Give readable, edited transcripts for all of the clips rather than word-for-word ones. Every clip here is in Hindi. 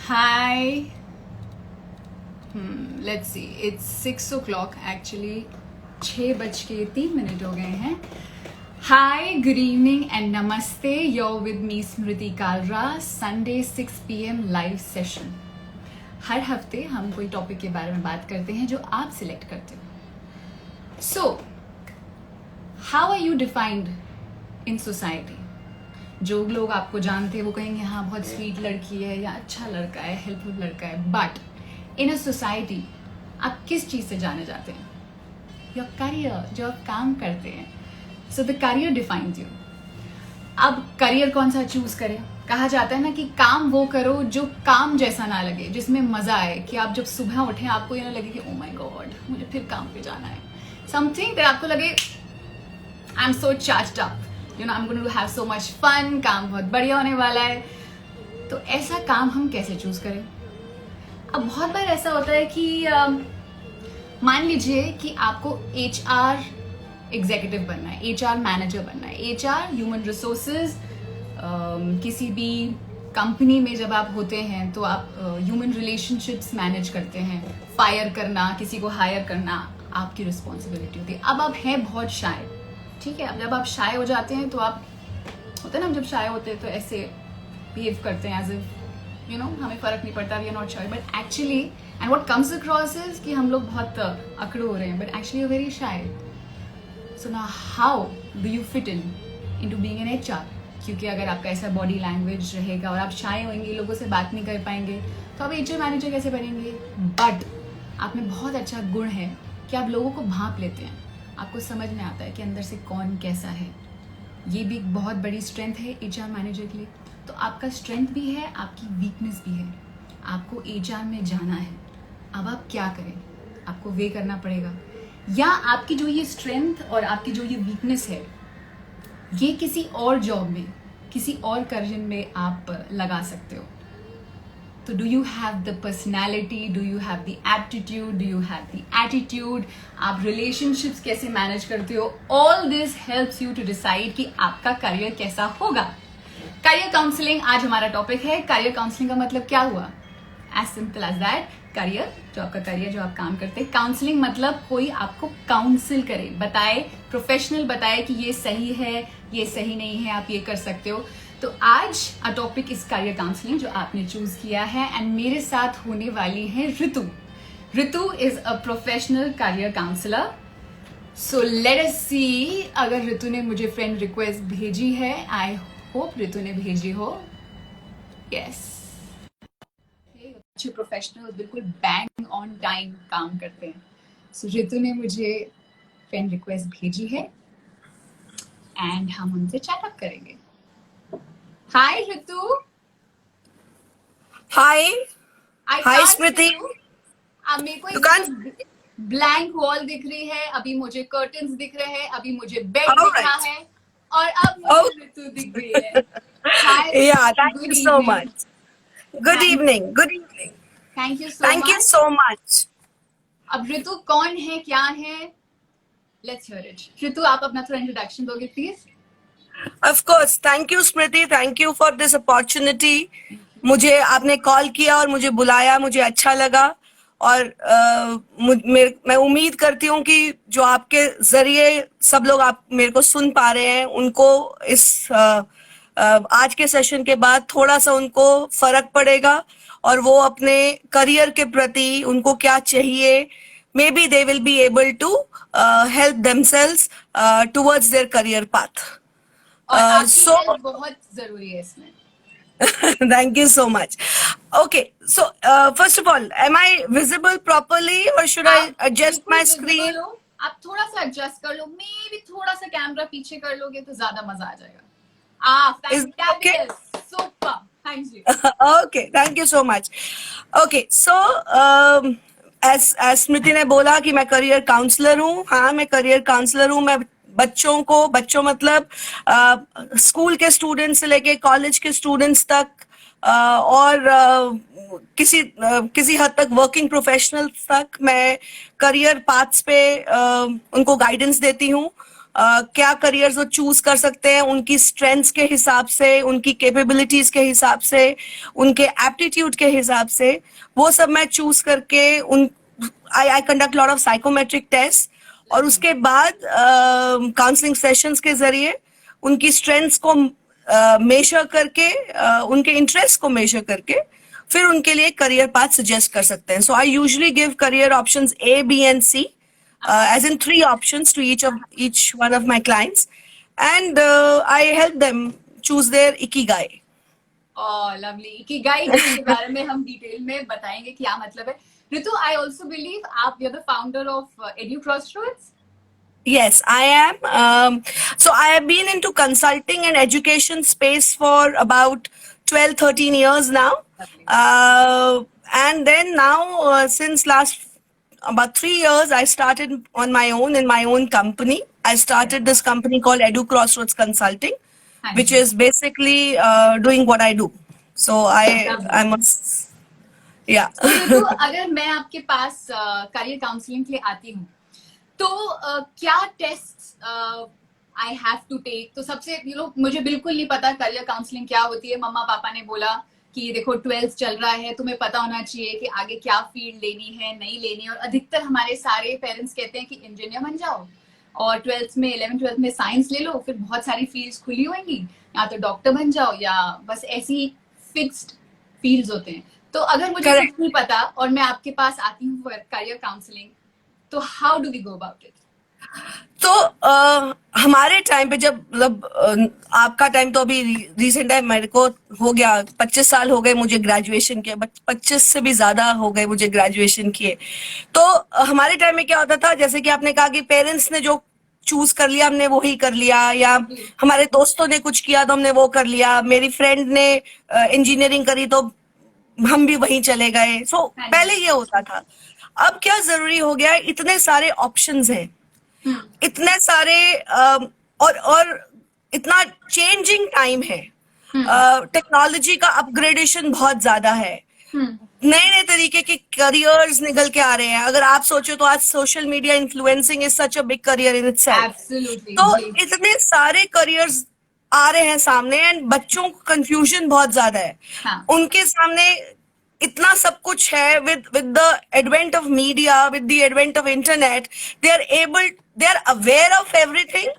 Hi. Let's see. It's 6 o'clock actually. 6:03 हो गए हैं. Hi, good evening and namaste. You're with me Smriti Kalra. Sunday 6 p.m. live session. हर हफ्ते हम कोई टॉपिक के बारे में बात करते हैं जो आप सिलेक्ट करते हो. So, how are you defined in society? जो लोग आपको जानते हैं वो कहेंगे हाँ बहुत स्वीट लड़की है या अच्छा लड़का है, हेल्पफुल लड़का है. बट इन अ सोसाइटी आप किस चीज़ से जाने जाते हैं? योर करियर, जो आप काम करते हैं. So the career defines you. अब करियर कौन सा चूज करें? कहा जाता है ना कि काम वो करो जो काम जैसा ना लगे, जिसमें मजा आए, कि आप जब सुबह उठें आपको ये ना लगे कि ओ माय गॉड मुझे फिर काम पे जाना है. समथिंग दैट आपको लगे I am so charged up, you know I am going to have so much fun, काम बहुत बढ़िया होने वाला है. तो ऐसा काम हम कैसे चूज करें? अब बहुत बार ऐसा होता है कि मान लीजिए कि आपको HR एग्जीक्यूटिव बनना है, HR मैनेजर बनना है. HR human resources. किसी भी कंपनी में जब आप होते हैं तो आप ह्यूमन रिलेशनशिप्स मैनेज करते हैं. फायर करना, किसी को हायर करना आपकी रिस्पॉन्सिबिलिटी होती है. अब आप हैं बहुत शाय, ठीक है. अब जब आप शाय हो जाते हैं तो आप होते हैं ना, जब शाय होते हैं तो ऐसे बिहेव करते हैं एज इफ यू नो हमें फर्क नहीं पड़ता, we are not shy. But actually and what comes across is कि हम लोग बहुत अकड़ू हो रहे हैं, but actually you are very shy. So now how do you fit in to being an HR? क्योंकि अगर आपका ऐसा बॉडी लैंग्वेज रहेगा और आप शाय होंगे, लोगों से बात नहीं कर पाएंगे, तो आप HR मैनेजर कैसे बनेंगे? बट आप में बहुत अच्छा गुण है कि आप लोगों को भांप लेते हैं. आपको समझ में आता है कि अंदर से कौन कैसा है. ये भी एक बहुत बड़ी स्ट्रेंथ है HR मैनेजर के लिए. तो आपका स्ट्रेंथ भी है, आपकी वीकनेस भी है. आपको HR में जाना है. अब आप क्या करें? आपको वे करना पड़ेगा, या आपकी जो ये स्ट्रेंथ और आपकी जो ये वीकनेस है ये किसी और जॉब में, किसी और करियर में आप लगा सकते हो. तो do you have the personality, do you have the aptitude, do you have the attitude? आप रिलेशनशिप्स कैसे मैनेज करते हो? All this helps you to decide कि आपका करियर कैसा होगा. करियर काउंसलिंग आज हमारा टॉपिक है. करियर काउंसलिंग का मतलब क्या हुआ? As simple as that. Career, जो आपका करियर, जो आप काम करते हैं. काउंसलिंग मतलब कोई आपको काउंसिल करे, बताए, प्रोफेशनल बताए कि ये सही है, ये सही नहीं है, आप ये कर सकते हो. तो आज आ टॉपिक इस करियर काउंसलिंग जो आपने चूज किया है. एंड मेरे साथ होने वाली है Ritu. Ritu is a professional career counsellor. So let us see. अगर ऋतु ने मुझे फ्रेंड रिक्वेस्ट भेजी है, आई होप ऋतु ने भेजी हो. यस. अच्छे प्रोफेशनल बिल्कुल बैंग ऑन टाइम काम करते हैं. सो ऋतु ने मुझे फ्रेंड रिक्वेस्ट भेजी है एंड हम उनसे चैटअप करेंगे. Hi Ritu. Hi. I hi can't Smriti. See you. अब मेरे को दुकान. ब्लैंक वॉल दिख रही है, अभी मुझे कर्टन्स दिख रहे हैं, अभी मुझे बेड All दिख रहा right. है, और अब मुझे ऋतु दिख रही है. हाय ऋतु, Yeah, thank good you so evening. much. Good evening. Good evening. Thank you so Thank you much. so much. अब ऋतु कौन है, क्या है? Let's hear it. ऋतु, आप अपना थोड़ा इंट्रोडक्शन दोगे please? Of course. Thank you Smriti. Thank you for this opportunity. मुझे आपने कॉल किया और मुझे बुलाया, मुझे अच्छा लगा. और मैं उम्मीद करती हूँ कि जो आपके जरिए सब लोग आप मेरे को सुन पा रहे हैं, उनको इस आज के सेशन के बाद थोड़ा सा उनको फर्क पड़ेगा और वो अपने करियर के प्रति उनको क्या चाहिए, maybe they will be able to help themselves towards their career path. और आपकी So हेल्प बहुत जरूरी है इसमें. thank you so much. Okay, so first of all, am I visible properly or should I आप adjust बिल्कुल my विजिबल screen? हो. आप थोड़ा सा एडजस्ट कर लो, मे बी थोड़ा सा कैमरा पीछे कर लोगे तो ज्यादा मजा आ जाएगा. Is that okay? Fantastic, super, thank you. Okay, thank you so much. Okay, so as स्मृति ने बोला कि मैं करियर काउंसलर हूँ. हाँ, मैं करियर काउंसलर हूँ. मैं बच्चों मतलब स्कूल के स्टूडेंट्स से लेके कॉलेज के स्टूडेंट्स तक और किसी हद तक वर्किंग प्रोफेशनल्स तक मैं करियर पाथ्स पे उनको गाइडेंस देती हूँ. क्या करियर्स वो चूज कर सकते हैं उनकी स्ट्रेंथ्स के हिसाब से, उनकी कैपेबिलिटीज के हिसाब से, उनके एप्टीट्यूड के हिसाब से, वो सब मैं चूज करके उन I conduct lot of psychometric test, और उसके बाद काउंसलिंग सेशंस के जरिए उनकी स्ट्रेंथ्स को मेजर करके, उनके इंटरेस्ट को मेजर करके फिर उनके लिए करियर पाथ सजेस्ट कर सकते हैं. So I usually give career options A, B and C, as in 3 options to each one of my clients, and I help them choose their ikigai. Lovely. Ikigai के बारे में हम डिटेल में बताएंगे क्या मतलब है. ऋतु, आई ऑल्सो बिलीव आप you are the founder of Edu Crossroads. Yes, I am. So I have been into consulting and education space for about 12-13 years now. And then now, since last about 3 years, I started on my own in my own company. I started this company called Edu Crossroads Consulting, which is basically doing what I do. So I'm a, yeah. तो अगर मैं आपके पास करियर काउंसलिंग के लिए आती हूँ तो क्या test I have to take. तो सबसे मुझे बिल्कुल नहीं पता करियर काउंसलिंग क्या होती है. मम्मा पापा ने बोला कि देखो 12th चल रहा है, तुम्हें पता होना चाहिए कि आगे क्या फील्ड लेनी है नहीं लेनी है. और अधिकतर हमारे सारे पेरेंट्स कहते हैं कि इंजीनियर बन जाओ और 12th में 11th 12th में साइंस ले लो, फिर बहुत सारी फील्ड्स खुली होंगी, या तो डॉक्टर बन जाओ या बस ऐसी फिक्स्ड फील्ड्स होते हैं. तो अगर मुझे कुछ नहीं पता और मैं आपके पास आती हूँ फॉर करियर काउंसलिंग, तो how do we go about it? तो हमारे टाइम पे जब मतलब आपका टाइम तो अभी रिसेंट है, मेरे को हो गया 25 साल हो गए मुझे ग्रेजुएशन किए, 25 से भी ज्यादा हो गए मुझे ग्रेजुएशन किए. तो हमारे टाइम में क्या होता था, जैसे कि आपने कहा कि पेरेंट्स ने जो चूज कर लिया हमने वही कर लिया, या हमारे दोस्तों ने कुछ किया तो हमने वो कर लिया, मेरी फ्रेंड ने इंजीनियरिंग करी तो हम भी वहीं चले गए. सो पहले ये होता था. अब क्या जरूरी हो गया है, इतने सारे ऑप्शंस हैं, इतने सारे और इतना चेंजिंग टाइम है, टेक्नोलॉजी का अपग्रेडेशन बहुत ज्यादा है, नए नए तरीके के करियर्स निकल के आ रहे हैं. अगर आप सोचो तो आज social media influencing is such a big career in itself. तो इतने सारे करियर्स आ रहे हैं सामने, एंड बच्चों को कंफ्यूजन बहुत ज्यादा है. उनके सामने इतना सब कुछ है. with the advent of media, with the advent of internet, they are aware of everything,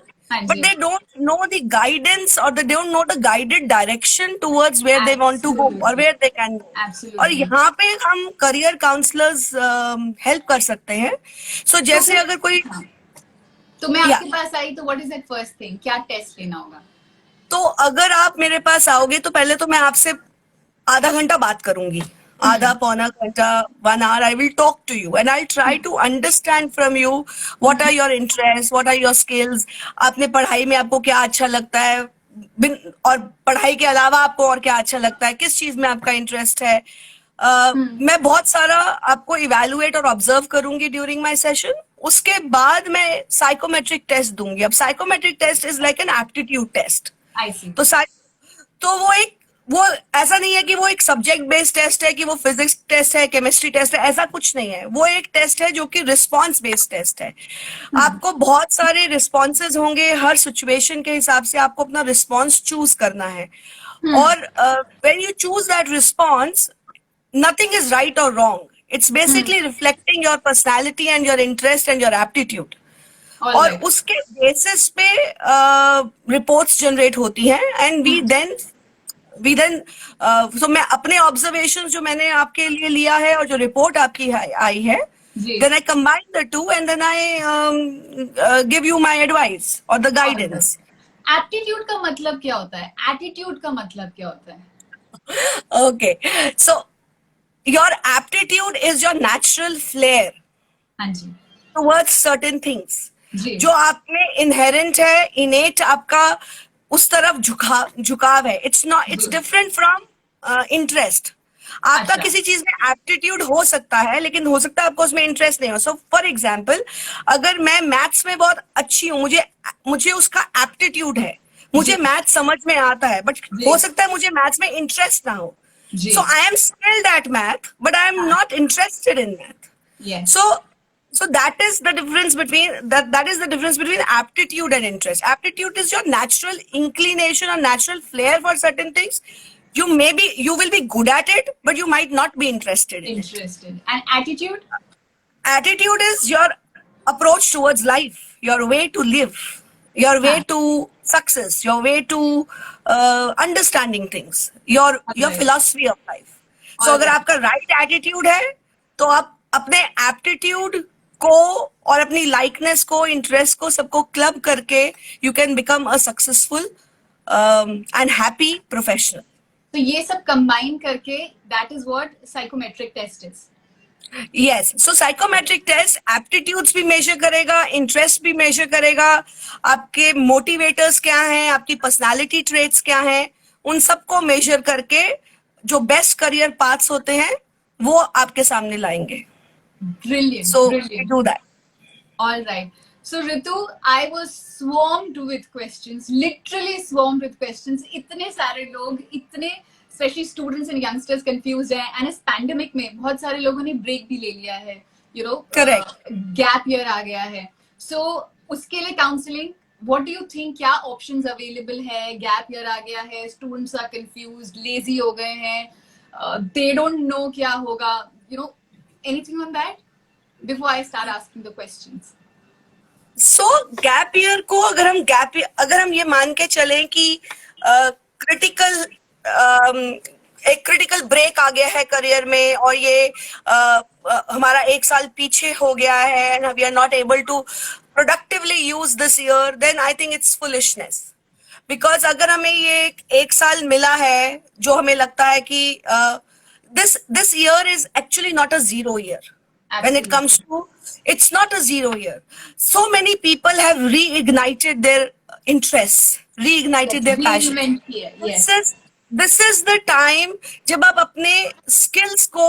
but they don't know the guidance, or they don't know the guided direction towards where they want to go or where they can go. और यहाँ पे हम career counselors help कर सकते हैं. So जैसे अगर कोई, तो मैं आपके पास आई तो what is that first thing, क्या टेस्ट लेना होगा? तो अगर आप मेरे पास आओगे तो पहले तो मैं आपसे आधा घंटा बात करूंगी, आधा पौना घंटा, 1 hour. I will talk to you and I'll try to understand from you what are your interests, what are your skills. आपने पढ़ाई में आपको क्या अच्छा लगता है, और पढ़ाई के अलावा आपको और क्या अच्छा लगता है, किस चीज में आपका इंटरेस्ट है. मैं बहुत सारा आपको इवेलुएट और ऑब्जर्व करूंगी ड्यूरिंग माय सेशन. उसके बाद मैं साइकोमेट्रिक टेस्ट दूंगी. अब psychometric test is like an aptitude test. तो वो ऐसा नहीं है कि वो एक सब्जेक्ट बेस्ड टेस्ट है, कि वो फिजिक्स टेस्ट है, केमिस्ट्री टेस्ट है, ऐसा कुछ नहीं है. वो एक टेस्ट है जो कि रिस्पॉन्स बेस्ड टेस्ट है. आपको बहुत सारे रिस्पॉन्सेज होंगे, हर सिचुएशन के हिसाब से आपको अपना रिस्पॉन्स चूज करना है. और when you choose that response, nothing is right और wrong. It's basically reflecting your personality and your interest and your aptitude. और उसके बेसिस पे रिपोर्ट्स जनरेट होती हैं, एंड वी देन so मैं अपने ऑब्जर्वेशन जो मैंने आपके लिए लिया है और जो रिपोर्ट आपकी आई है, then I combine the two and then I give you my advice or the guidance. Aptitude का मतलब क्या होता है? एटीट्यूड का मतलब क्या होता है? Okay, so your aptitude is your natural flair. हाँ जी. Towards certain things. जी. जो आप में inherent है, innate आपका उस तरफ झुकाव है. It's different from interest. आपका किसी चीज में एप्टीट्यूड हो सकता है, लेकिन हो सकता है आपको उसमें इंटरेस्ट नहीं हो. सो फॉर एग्जाम्पल, अगर मैं मैथ्स में बहुत अच्छी हूँ, मुझे उसका एप्टीट्यूड है, मुझे मैथ्स समझ में आता है, बट हो सकता है मुझे मैथ्स में इंटरेस्ट ना हो. So I am skilled at math but I am not interested in math. So So that is the difference between that is the difference between aptitude and interest. Aptitude is your natural inclination or natural flair for certain things. You will be good at it, but you might not be interested in it. Interested. And attitude? Attitude is your approach towards life, your way to live, your way हाँ, to success, your way to understanding things, your alright, philosophy of life. So अगर alright. आपका right attitude है तो आप अपने aptitude को और अपनी likeness को, interest को, सबको club करके you can become a successful and happy professional. तो ये सब कंबाइन करके that is what psychometric test is. Yes, so psychometric test aptitudes भी मेजर करेगा, इंटरेस्ट भी मेजर करेगा, आपके मोटिवेटर्स क्या हैं, आपकी पर्सनालिटी ट्रेट्स क्या हैं, उन सबको मेजर करके जो बेस्ट करियर पाथ्स होते हैं वो आपके सामने लाएंगे. Brilliant, so brilliant. Do that. All right. So Ritu, I was swarmed with questions, literally swarmed with questions. इतने सारे लोग, इतने especially students and youngsters confused हैं, and इस pandemic में बहुत सारे लोगों ने break भी ले लिया है, you know, Correct. gap year आ गया है. So उसके लिए counseling, what do you think, क्या options available है? Gap year आ गया है, students are confused, lazy हो गए हैं, they don't know क्या होगा, you know, anything on that before I start asking the questions? So gap year को अगर हम ये मान के चलें कि क्रिटिकल एक क्रिटिकल ब्रेक आ गया है करियर में और ये हमारा 1 साल पीछे हो गया है and we are not able to productively use this year, then I think it's foolishness. Because अगर हमें ये 1 साल मिला है जो हमें लगता है कि this year is actually not a zero year. When it comes to, it's not a zero year. So many people have reignited their interests, reignited their passion. Reinvent किया, yes. This is the time जब आप अपने skills को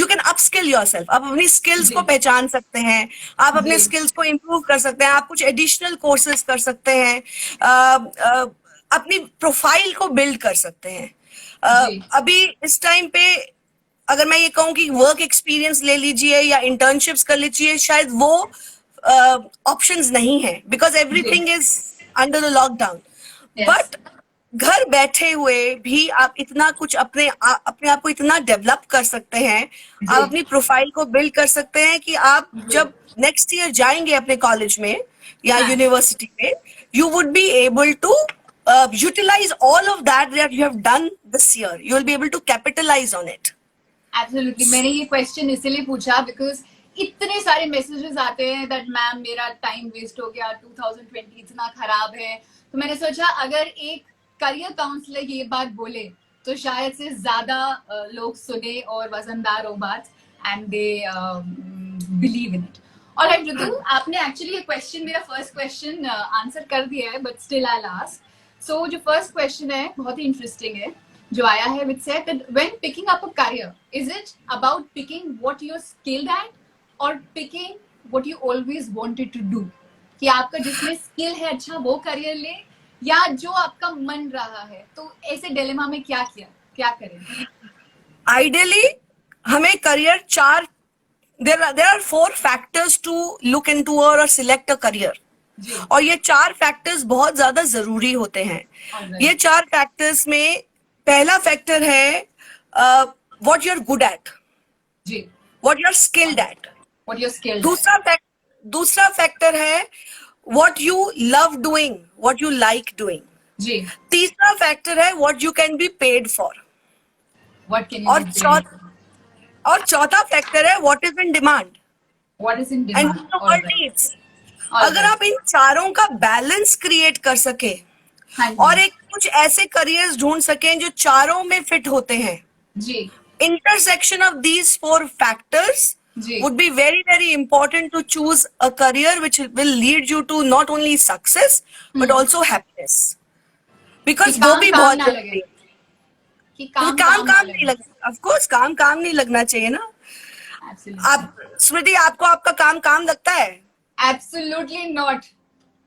you can upskill yourself. आप अपनी skills को पहचान सकते हैं, आप अपने skills को improve कर सकते हैं, आप कुछ additional courses कर सकते हैं, अपनी प्रोफाइल को बिल्ड कर सकते हैं. अभी इस टाइम पे अगर मैं ये कहूँ कि वर्क एक्सपीरियंस ले लीजिए या इंटर्नशिप्स कर लीजिए, शायद वो ऑप्शंस नहीं है because everything is under the lockdown. But घर बैठे हुए भी आप इतना कुछ अपने आप को इतना डेवलप कर सकते हैं, आप अपनी प्रोफाइल को बिल्ड कर सकते हैं कि आप जब नेक्स्ट ईयर जाएंगे अपने कॉलेज में या यूनिवर्सिटी में, you would be able to utilize all of that you have done this year. You will be able to capitalize on it. Absolutely. मैंने ये क्वेश्चन इसीलिए पूछा बिकॉज इतने सारे मैसेजेस आते हैं दैट मैम मेरा टाइम वेस्ट हो गया, 2020 इतना खराब है. तो मैंने सोचा अगर एक करियर काउंसलर ये बात बोले तो शायद से ज्यादा लोग सुने और वजनदार हो बात and they believe in it. Alright Ritu, आपने एक्चुअली ये क्वेश्चन, मेरा फर्स्ट क्वेश्चन आंसर कर दिया है but still I will ask. So जो फर्स्ट क्वेश्चन है बहुत ही इंटरेस्टिंग है जो आया है, which said that when picking up a career, is it about picking what you're skilled at or picking what you always wanted to do? कि आपका जिसमें स्किल है अच्छा वो करियर ले या जो आपका मन रहा है. तो ऐसे डिलेमा में क्या करें? आइडियली हमें career there are 4 factors to look into or select a career. और ये 4 फैक्टर्स बहुत ज्यादा जरूरी होते हैं. ये 4 फैक्टर्स में पहला फैक्टर है what you are good at, what you are skilled at. दूसरा फैक्टर है what you love doing, what you like doing. तीसरा फैक्टर है what you can be paid for. और चौथा फैक्टर है what is in demand and world needs. अगर आप इन चारों का बैलेंस क्रिएट कर सके और एक कुछ ऐसे करियर्स ढूंढ सकें जो चारों में फिट होते हैं, intersection of these 4 factors would be very very important to choose a career which will lead you to not only success but also happiness. Because वो भी बहुत जरूरी है कि काम नहीं लगना. of course काम नहीं लगना चाहिए ना. आप स्मृति, आपको आपका काम लगता है? Absolutely not.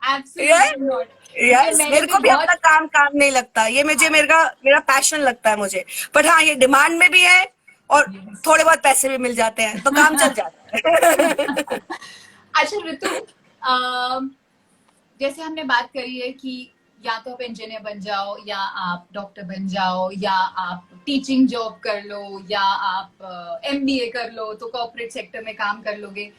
Absolutely not. Yes, मेरे को भी अपना काम नहीं लगता. ये मेरा पैशन लगता है मुझे. बट हाँ, ये डिमांड में भी है और Yes. थोड़े बहुत पैसे भी मिल जाते हैं तो काम चल जाता है. अच्छा ऋतु, जैसे हमने बात करी है कि या तो आप इंजीनियर बन जाओ, या आप डॉक्टर बन जाओ, या आप टीचिंग जॉब कर लो, या आप एमबीए कर लो तो कॉर्पोरेट सेक्टर में काम कर लोगे.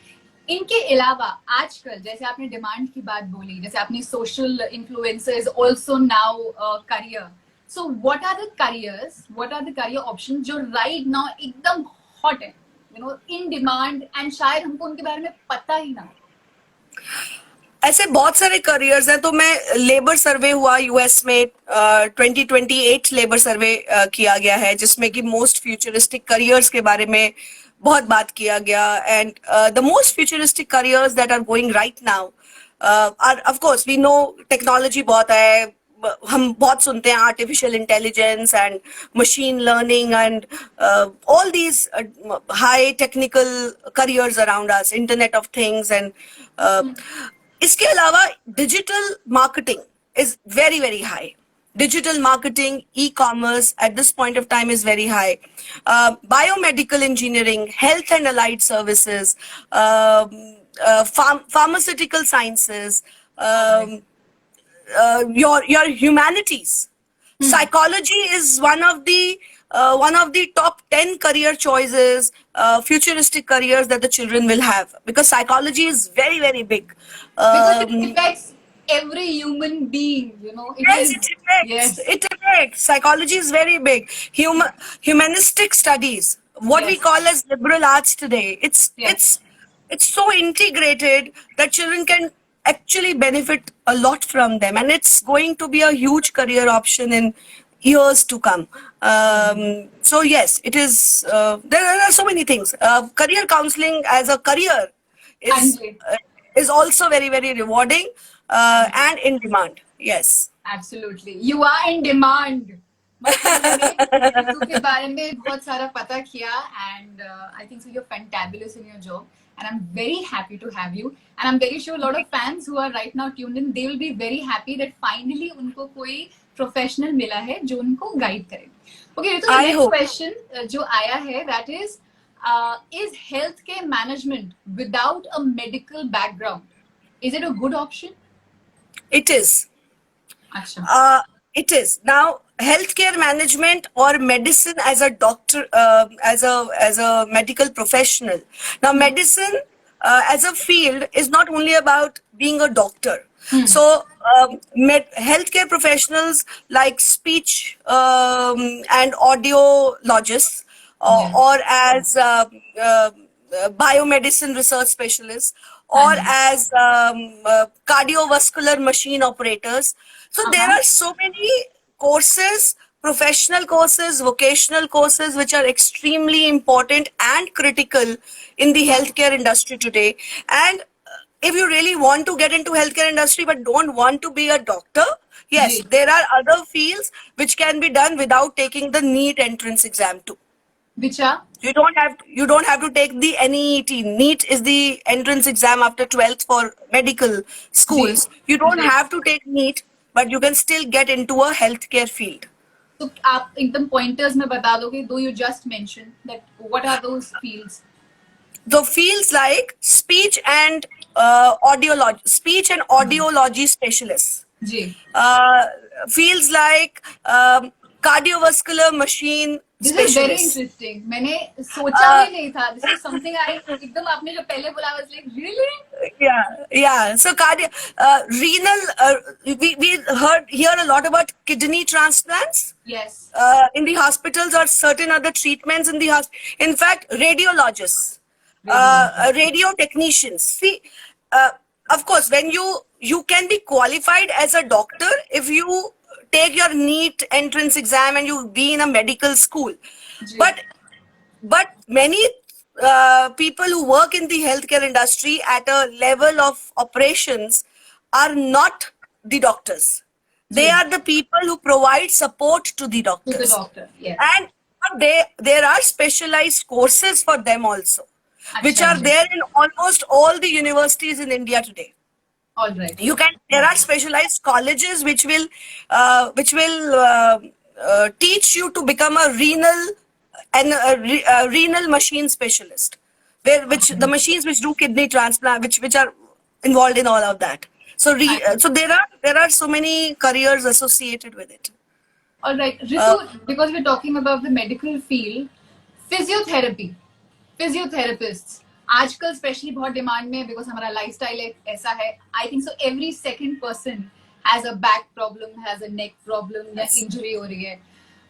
इनके अलावा आजकल जैसे आपने डिमांड की बात बोली, जैसे आपने social influencers also now career. So what are the career option जो राइट नाउ एकदम हॉट है, इन डिमांड, एंड शायद हमको उनके बारे में पता ही ना. ऐसे बहुत सारे करियर्स हैं. तो मैं लेबर सर्वे हुआ यूएस में, 2028 लेबर सर्वे किया गया है जिसमें कि मोस्ट फ्यूचरिस्टिक करियर्स के बारे में बहुत बात किया गया. And the most futuristic careers that are going right now are, of course we know, technology बहुत है. हम बहुत सुनते हैं artificial intelligence and machine learning and all these high technical careers around us, internet of things. And इसके अलावा digital marketing is very very high. Digital marketing, e-commerce at this point of time is very high. Biomedical engineering, health and allied services, pharmaceutical sciences, your humanities. Psychology is one of the top 10 career choices, futuristic careers that the children will have, because psychology is very very big. Because it affects every human being, Yes, it affects. Yes. It affects. Psychology is very big. Humanistic studies, what we Yes. call as liberal arts today, Yes. it's so integrated that children can actually benefit a lot from them, and it's going to be a huge career option in years to come. So yes, it is. There are so many things. Career counseling as a career is Anjali. is also very very rewarding and in demand. Yes. Absolutely. You are in demand. मतलब के बारे में बहुत सारा पता किया, and I think so you're fantabulous in your job, and I'm very happy to have you, and I'm very sure a lot of fans who are right now tuned in, they will be very happy that finally उनको कोई प्रोफेशनल मिला है जो उनको गाइड करे. Okay, तो next question जो आया है, that is healthcare management without a medical background, is it a good option? It is. Achha. It is. Now, healthcare management or medicine as a doctor, as a medical professional. Now, medicine as a field is not only about being a doctor. So, healthcare professionals like speech and audiologists, or as biomedicine research specialists, or as cardiovascular machine operators. So there are so many courses, professional courses, vocational courses, which are extremely important and critical in the healthcare industry today. And if you really want to get into healthcare industry but don't want to be a doctor, yes, there are other fields which can be done without taking the NEET entrance exam too. Which are? You don't have to take the NEET. NEET is the entrance exam after 12th for medical schools. You don't have to take NEET, but you can still get into a healthcare field. So, आप एकदम pointers में बता दोगे, though you just mentioned that, what are those fields? The fields like speech and audiology specialists. Fields like cardiovascular machine This is very interesting. मैंने सोचा भी नहीं था. This is something एकदम आपने जो पहले बोला, I was like, really? Yeah. So renal. We hear a lot about kidney transplants. Yes. In the hospitals, or certain other treatments in the hospital. In fact, radiologists, radio technicians. See, of course, when you can be qualified as a doctor if you take your NEET entrance exam and you be in a medical school. But many people who work in the healthcare industry at a level of operations are not the doctors. They are the people who provide support to the doctors. To the doctor, yes. And there are specialized courses for them also, which are there in almost all the universities in India today. All right. There are specialized colleges which will teach you to become a renal and a renal machine specialist, which the machines which do kidney transplant, which are involved in all of that. So so there are so many careers associated with it. All right, Ritu, because we're talking about the medical field, physiotherapy, physiotherapists, आजकल स्पेशली बहुत डिमांड में है बिकॉज हमारा लाइफस्टाइल ऐसा है. I think so every second person has a back problem, has a neck problem या इंजरी हो रही है.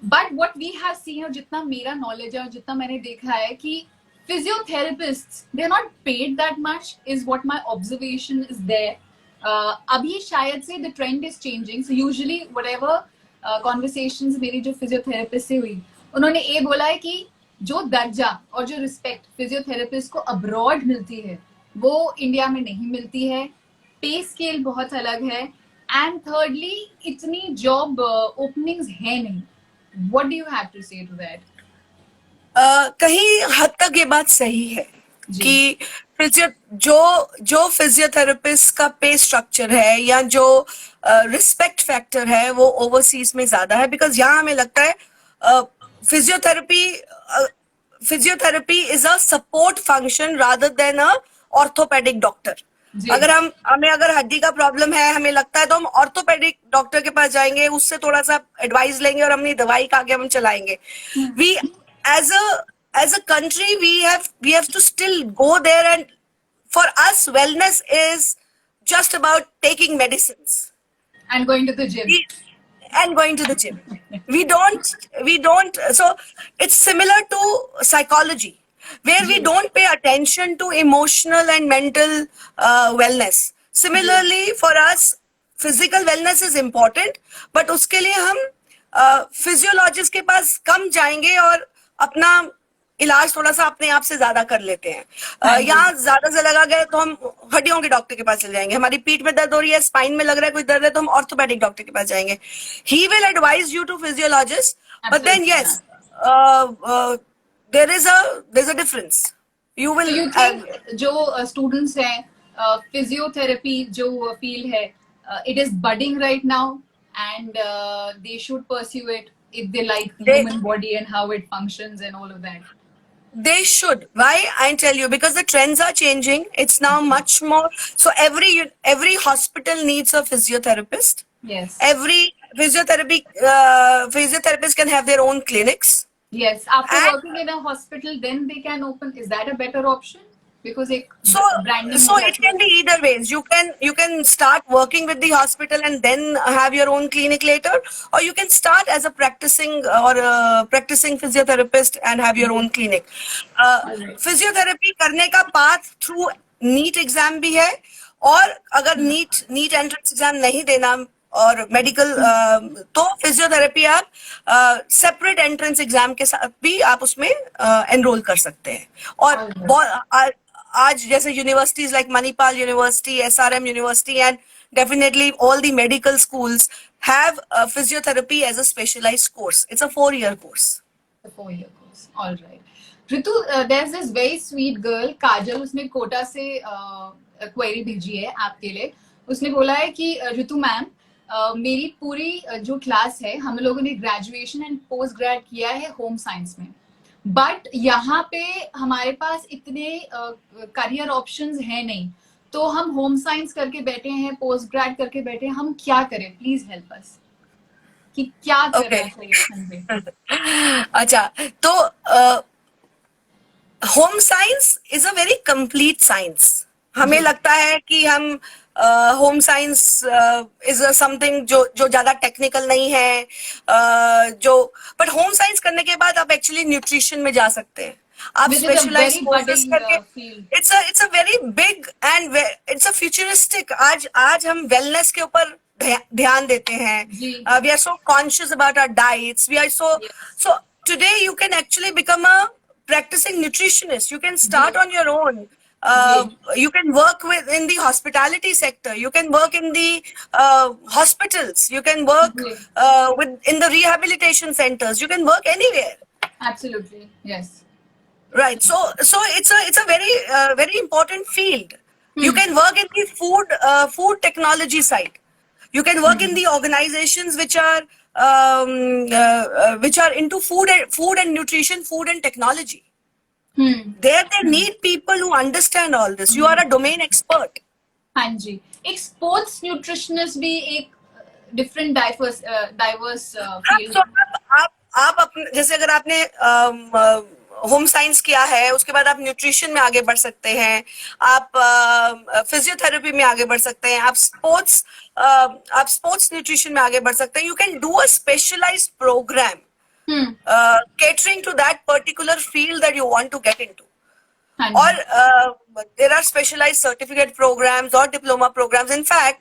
But what we have seen, और जितना मेरा नॉलेज है और जितना मैंने देखा है कि physiotherapists, they're not paid that much is what my observation is there. अभी शायद से the trend is changing. So usually whatever conversations मेरी जो physiotherapist से हुई, उन्होंने ये बोला है कि जो दर्जा और जो रिस्पेक्ट फिजियोथेरेपिस्ट को अब्रॉड मिलती है वो इंडिया में नहीं मिलती है. पे स्केल बहुत अलग है. एंड थर्डली, इतनी जॉब ओपनिंग्स है नहीं. What do you have to say to that? कहीं हद तक ये बात सही है कि जो फिजियोथेरेपिस्ट का पे स्ट्रक्चर है या जो रिस्पेक्ट फैक्टर है वो ओवरसीज में ज्यादा है. बिकॉज यहाँ हमें लगता है physiotherapy is a support function rather than a orthopedic doctor. अगर हमें अगर हड्डी का प्रॉब्लम है, हमें लगता है तो हम ऑर्थोपेडिक डॉक्टर के पास जाएंगे, उससे थोड़ा सा एडवाइस लेंगे और अपनी दवाई का आगे हम चलाएंगे. We as a country we have to still go there, and for us wellness is just about taking medicines and going to the gym. We don't, so it's similar to psychology, where we don't pay attention to emotional and mental wellness. Similarly, for us, physical wellness is important, but उसके लिए हम physiologist के पास कम जाएंगे और अपना इलाज थोड़ा सा अपने आप से ज्यादा कर लेते हैं. यहाँ ज्यादा से लगा गया तो हम हड्डियों के डॉक्टर के पास चले जाएंगे. हमारी पीठ में दर्द हो रही है, स्पाइन में लग रहा है कोई दर्द है, तो हम ऑर्थोपेडिक डॉक्टर के पास जाएंगे. He will advise you to physiologist, but then yes there is a difference. You will जो स्टूडेंट्स हैं फिजियोथेरेपी जो फील्ड है, it is budding right now and they should pursue it if they like the human body and how it functions and all of that. They should. Why? I'll tell you, because the trends are changing. It's now much more. So every hospital needs a physiotherapist. Yes. Every physiotherapist can have their own clinics. Yes. After working in a hospital, then they can open. Is that a better option? Because so it can be either ways. You can start working with the hospital and then have your own clinic later, or you can start as a practicing physiotherapist and have your own clinic. Physiotherapy करने का path through NEET exam भी है, और अगर NEET entrance exam नहीं देना और मेडिकल तो फिजियोथेरेपी आप सेपरेट एंट्रेंस एग्जाम के साथ भी आप उसमें एनरोल कर सकते हैं. और आज जैसे universities like Manipal university, SRM university and definitely all the medical schools have physiotherapy as a specialised course. It's a 4-year course. A 4-year course. All right. Ritu, there's this very sweet girl, काजल. उसने कोटा से क्वेरी भेजी है आपके लिए. उसने बोला है कि ऋतु मैम, मेरी पूरी जो क्लास है, हम लोगों ने ग्रेजुएशन एंड पोस्ट ग्रेड किया है होम साइंस में, बट यहाँ पे हमारे पास इतने करियर ऑप्शंस हैं नहीं, तो हम होम साइंस करके बैठे हैं, पोस्ट ग्रेड करके बैठे हैं, हम क्या करें? प्लीज हेल्प अस कि क्या करना चाहिए. अच्छा, तो home science is a very complete science. हमें लगता है कि हम होम साइंस इज समथिंग जो ज्यादा टेक्निकल नहीं है, बट होम साइंस करने के बाद आप एक्चुअली न्यूट्रिशन में जा सकते हैं. आप स्पेशलाइज्ड कोर्सेज करके it's a very big and it's a futuristic. आज हम वेलनेस के ऊपर ध्यान देते हैं. We are so conscious about our diets. We are so today you can actually become a practicing nutritionist. You can start on your own. You can work in the hospitality sector. You can work in the hospitals. You can work in the rehabilitation centers. You can work anywhere. Absolutely, yes. Right. So it's a very important field. You can work in the food technology side. You can work in the organizations which are which are into food and nutrition, food and technology. There they need people who understand all this. You are a domain expert. हाँ जी, एक स्पोर्ट्स न्यूट्रिशनिस्ट भी एक डिफरेंट डाइवर्स हाँ, फील्ड. so आप अपने, जैसे अगर आपने होम साइंस किया है, उसके बाद आप न्यूट्रिशन में आगे बढ़ सकते हैं, आप फिजियोथेरेपी में आगे बढ़ सकते हैं, आप स्पोर्ट्स न्यूट्रिशन में आगे बढ़ सकते हैं. You can do a specialised programme catering to that particular field that you want to get into. हाँ Or जी. there are specialized certificate programs or diploma programs. In fact,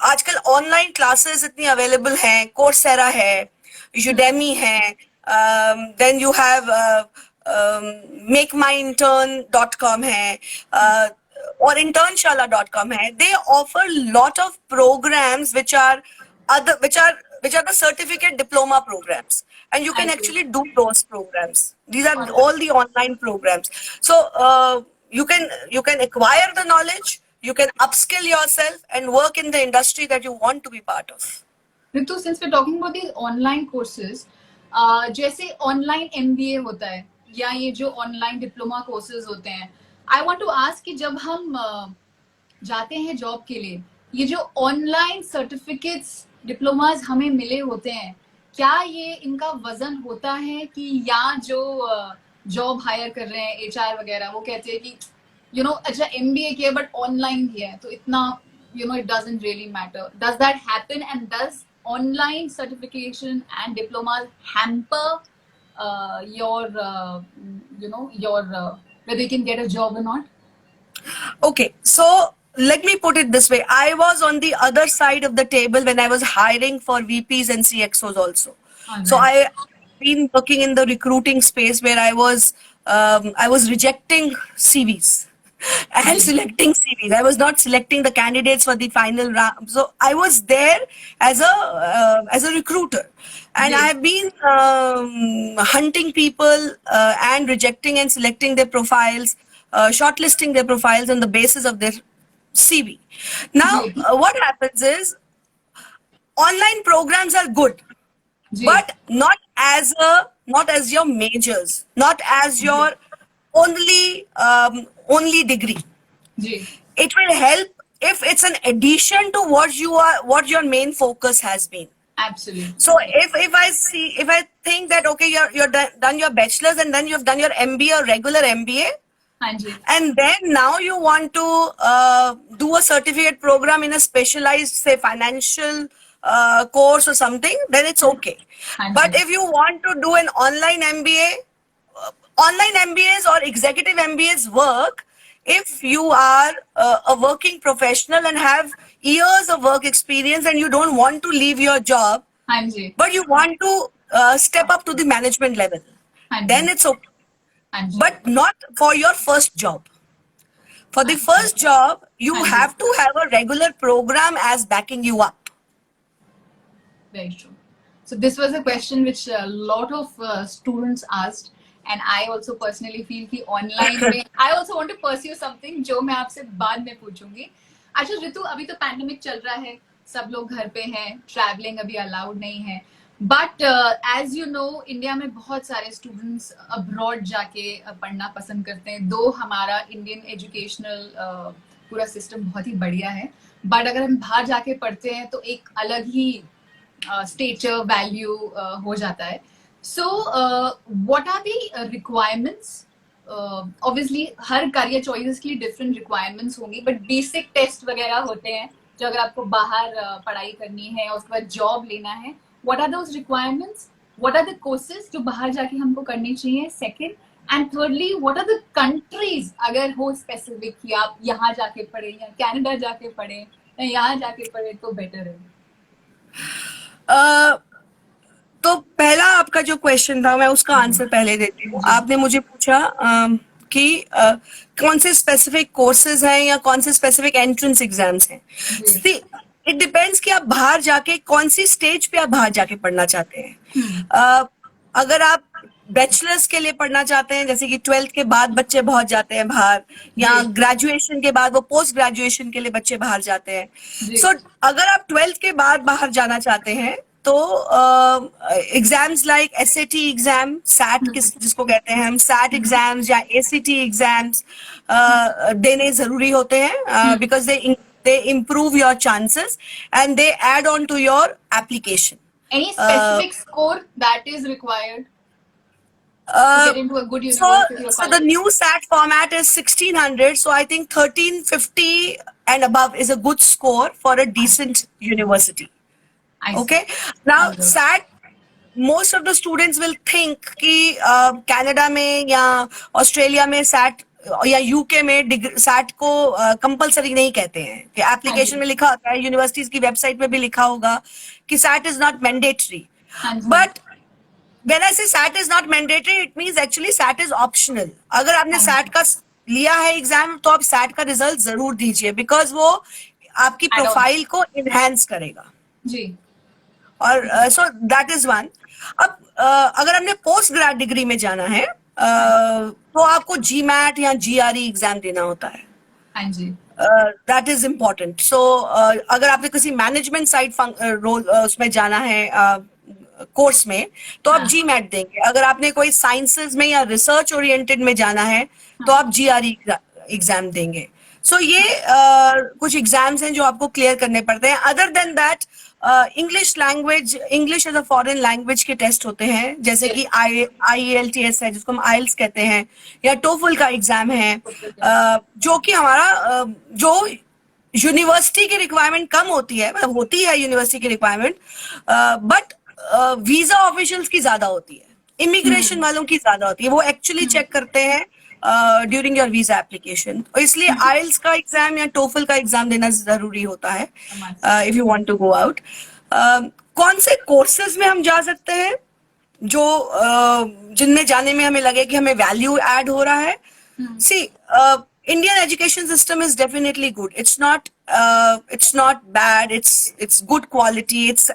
आजकल ऑनलाइन क्लासेस इतनी अवेलेबल हैं, कोर्सेरा है, यूडेमी है, देन यू हैव makeMyIntern.com है, और internshala.com है. They offer lot of programs which are the certificate diploma programs, and you can I see. actually do those programs. These are all the online programs. So you can acquire the knowledge, you can upskill yourself and work in the industry that you want to be part of. Ritu, since we're talking about these online courses, जैसे ऑनलाइन MBA होता है या ये जो ऑनलाइन डिप्लोमा कोर्सेज होते हैं, आई वांट टू आस्क कि जब हम जाते हैं जॉब के लिए, ये जो ऑनलाइन सर्टिफिकेट्स डिप्लोमाज हमें मिले होते हैं, क्या ये इनका वजन होता है कि या जो जॉब हायर कर रहे हैं HR वगैरह, वो कहते हैं कि यू नो अच्छा MBA किया बट ऑनलाइन किया है तो इतना you know it doesn't really matter. Does that happen, and does online certification and diplomas hamper your whether you can get a job or not? Okay, so let me put it this way. I was on the other side of the table when I was hiring for VPs and CXOs also. So Nice. I've been working in the recruiting space where I was rejecting CVs and selecting CVs. I was not selecting the candidates for the final round. So I was there as a recruiter, and Yes. I have been hunting people and rejecting and selecting their profiles, shortlisting their profiles on the basis of their CV. Now, Yes. what happens is online programs are good, ji. but not as your majors, not as your only degree. Ji. It will help if it's an addition to what your main focus has been. Absolutely. So if I think that okay, you're done your bachelor's and then you've done your MBA or regular MBA, हाँ जी. and then now you want to do a certificate program in a specialized, say, financial course or something, then it's okay. हाँ But ji. if you want to do an online MBA, online MBAs or executive MBAs work if you are a working professional and have years of work experience and you don't want to leave your job, हाँ जी. but you want to step up to the management level, हाँ जी. then it's okay. हाँ जी. But not for your first job. For the first job, you Haan ji. have to have a regular program as backing you up. Very true. So this was a question which a lot of students asked, and I also personally feel कि online में I also want to pursue something जो मैं आपसे बाद में पूछूंगी. अच्छा ऋतु, अभी तो पैंडेमिक चल रहा है, सब लोग घर पे हैं, ट्रैवलिंग अभी अलाउड नहीं है, but as you know India में बहुत सारे स्टूडेंट्स अब्रॉड जाके पढ़ना पसंद करते हैं. दो हमारा इंडियन एजुकेशनल पूरा सिस्टम बहुत ही बढ़िया है, बट अगर हम बाहर जाके पढ़ते हैं तो एक अलग ही स्टेचर वैल्यू हो जाता है. So what are the requirements? Obviously हर करियर चॉइसेस के लिए डिफरेंट रिक्वायरमेंट्स होंगी, बट बेसिक टेस्ट वगैरह होते हैं जो अगर आपको बाहर पढ़ाई करनी है और उसके बाद जॉब लेना है. What are those requirements? What are the courses जो बाहर जाके हमको करनी चाहिए? Second, and thirdly what are the countries अगर हो स्पेसिफिक कि आप यहाँ जाके पढ़े या कनाडा जाके पढ़े या यहाँ जाके पढ़े तो बेटर है? तो पहला आपका जो क्वेश्चन था मैं उसका आंसर पहले देती हूँ. आपने मुझे पूछा कि कौन से स्पेसिफिक कोर्सेज हैं या कौन से स्पेसिफिक एंट्रेंस एग्जाम्स हैं. इट डिपेंड्स कि आप बाहर जाके कौन सी स्टेज पे आप बाहर जाके पढ़ना चाहते हैं. अगर आप बैचलर्स के लिए पढ़ना चाहते हैं, जैसे कि 12th के बाद बच्चे बहुत जाते हैं बाहर, या जी ग्रेजुएशन के बाद वो पोस्ट ग्रेजुएशन के लिए बच्चे बाहर जाते हैं. जी सो अगर आप 12th के बाद बाहर जाना चाहते हैं तो exams like SAT exam, SAT जिसको कहते हैं हम, सैट एग्जाम्स या एसीटी एग्जाम्स देने जरूरी होते हैं, because they improve your chances and they add on to your application. any specific score that is required to Uh, get into a good so, university or so the college? new SAT format is 1600. So I think 1350 and above is a good score for a decent university. I see. Okay. Now Okay. SAT, most of the students will think कि कनाडा में या ऑस्ट्रेलिया में SAT या यूके में SAT को कंपलसरी नहीं कहते हैं, कि एप्लीकेशन में लिखा होता है, यूनिवर्सिटीज की वेबसाइट में भी लिखा होगा कि SAT is not mandatory. हाँ जी. But when I say SAT is not mandatory, it means actually SAT is optional. अगर आपने SAT का लिया है एग्जाम तो आप SAT का रिजल्ट जरूर दीजिए, बिकॉज वो आपकी प्रोफाइल को इनहेंस करेगा. जी और सो दैट इज वन. अब अगर हमने पोस्ट ग्रेड डिग्री में जाना है तो आपको GMAT या GRE एग्जाम देना होता है. हाँ जी. That is important. सो अगर आपने किसी मैनेजमेंट साइड रोल उसमें जाना है कोर्स में तो आप GMAT देंगे. अगर आपने कोई साइंसेज में या रिसर्च ओरिएंटेड में जाना है तो आप GRE एग्जाम देंगे. सो ये कुछ एग्जाम्स हैं जो आपको क्लियर करने पड़ते हैं. Other than that English language, English as a foreign language के टेस्ट होते हैं, जैसे कि IELTS है जिसको हम IELTS कहते हैं, या TOEFL का एग्जाम है, जो कि हमारा जो यूनिवर्सिटी की रिक्वायरमेंट कम होती है, मतलब होती है यूनिवर्सिटी की रिक्वायरमेंट, बट वीजा ऑफिशियल्स की ज्यादा होती है, इमिग्रेशन वालों की ज्यादा होती है. वो एक्चुअली चेक करते हैं ड्यूरिंग योर वीजा एप्लीकेशन. तो इसलिए IELTS का एग्जाम या TOEFL का एग्जाम देना जरूरी होता है if you want to go out. कौन से कोर्सेज में हम जा सकते हैं जो जिनमें जाने में हमें लगे कि हमें वैल्यू ऐड हो रहा है? सी, Indian education system is definitely good. It's not bad. It's good quality. It's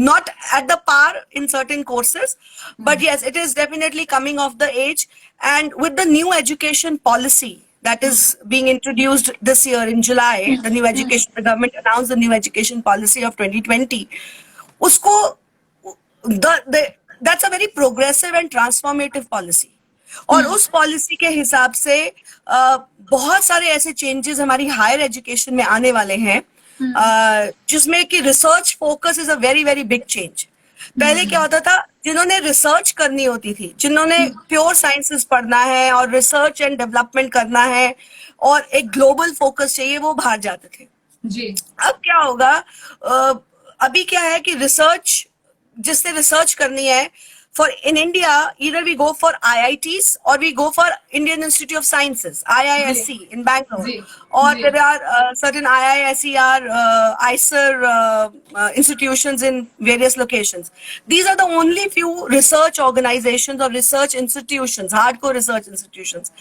not at the par in certain courses, but yes, it is definitely coming of the age. And with the new education policy that is being introduced this year in July, the government announced the new education policy of 2020. Usko, that's a very progressive and transformative policy. और उस पॉलिसी के हिसाब से बहुत सारे ऐसे चेंजेस हमारी हायर एजुकेशन में आने वाले हैं, जिसमें कि research focus is a very very big change. पहले क्या होता था, जिन्होंने रिसर्च करनी होती थी, जिन्होंने प्योर साइंसेस पढ़ना है और रिसर्च एंड डेवलपमेंट करना है और एक ग्लोबल फोकस चाहिए, वो बाहर जाते थे. जी. अब क्या होगा, अभी क्या है कि रिसर्च, जिससे रिसर्च करनी है, for in India, either we go for IITs or we go for Indian Institute of Sciences, IISc in Bangalore, or there are certain IISER, ICER institutions in various locations. These are the only few research organizations or research institutions, hardcore research institutions.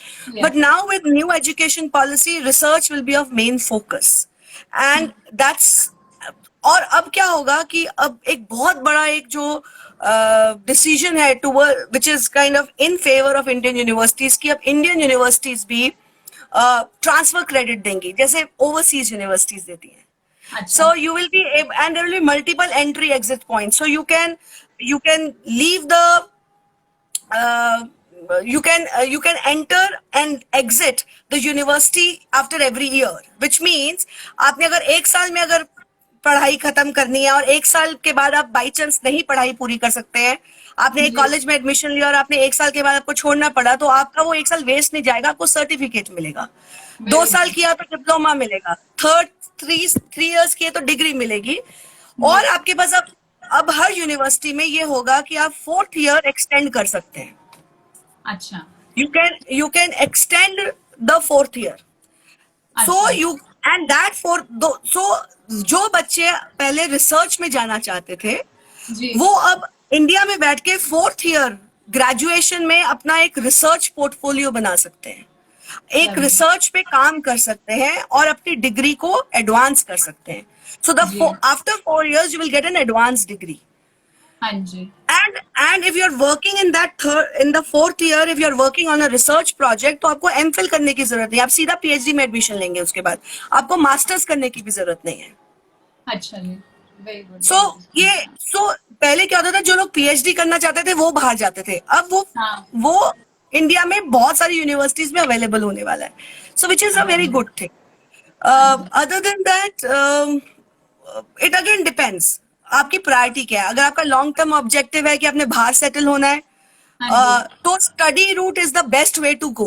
But now with new education policy, research will be of main focus, and that's. और अब क्या होगा कि अब एक बहुत बड़ा एक जो डिसीजन है which is kind of in favour of Indian universities, की अब इंडियन यूनिवर्सिटीज भी ट्रांसफर क्रेडिट देंगी जैसे ओवरसीज यूनिवर्सिटीज देती हैं. So you will be and there will be multiple entry exit point, so you can leave the you can enter and exit the university after every year, which means आपने अगर एक साल में अगर पढ़ाई खत्म करनी है और एक साल के बाद आप बाई चांस नहीं पढ़ाई पूरी कर सकते हैं, आपने एक कॉलेज में एडमिशन लिया और आपने एक साल के बाद आपको छोड़ना पड़ा, तो आपका वो एक साल वेस्ट नहीं जाएगा, आपको सर्टिफिकेट मिलेगा. 2 साल किया तो डिप्लोमा मिलेगा, 3 इयर्स किए तो डिग्री मिलेगी. और आपके पास अब हर यूनिवर्सिटी में ये होगा कि आप 4th ईयर एक्सटेंड कर सकते हैं. अच्छा. you can extend the 4th year. So you and that so जो बच्चे पहले रिसर्च में जाना चाहते थे वो अब इंडिया में बैठ के 4th ईयर ग्रेजुएशन में अपना एक रिसर्च पोर्टफोलियो बना सकते हैं, एक रिसर्च पे काम कर सकते हैं और अपनी डिग्री को एडवांस कर सकते हैं. So after 4 years you will get an advanced degree. हाँ जी. And if you're working in the fourth year, if you're working on a research project, तो आपको MPhil करने की जरूरत नहीं, आप सीधा PhD में एडमिशन लेंगे, उसके बाद आपको मास्टर्स करने की भी जरूरत नहीं है. अच्छा जी, वेरी गुड. सो पहले क्या होता था, जो लोग PhD करना चाहते थे वो बाहर जाते थे, अब हाँ. वो इंडिया में बहुत सारी यूनिवर्सिटीज में अवेलेबल होने वाला है, so which is a very good thing. Other than that, it again depends आपकी प्रायोरिटी क्या है. अगर आपका लॉन्ग टर्म ऑब्जेक्टिव है कि आपने बाहर सेटल होना है, हाँ जी. तो study route is the best way to go.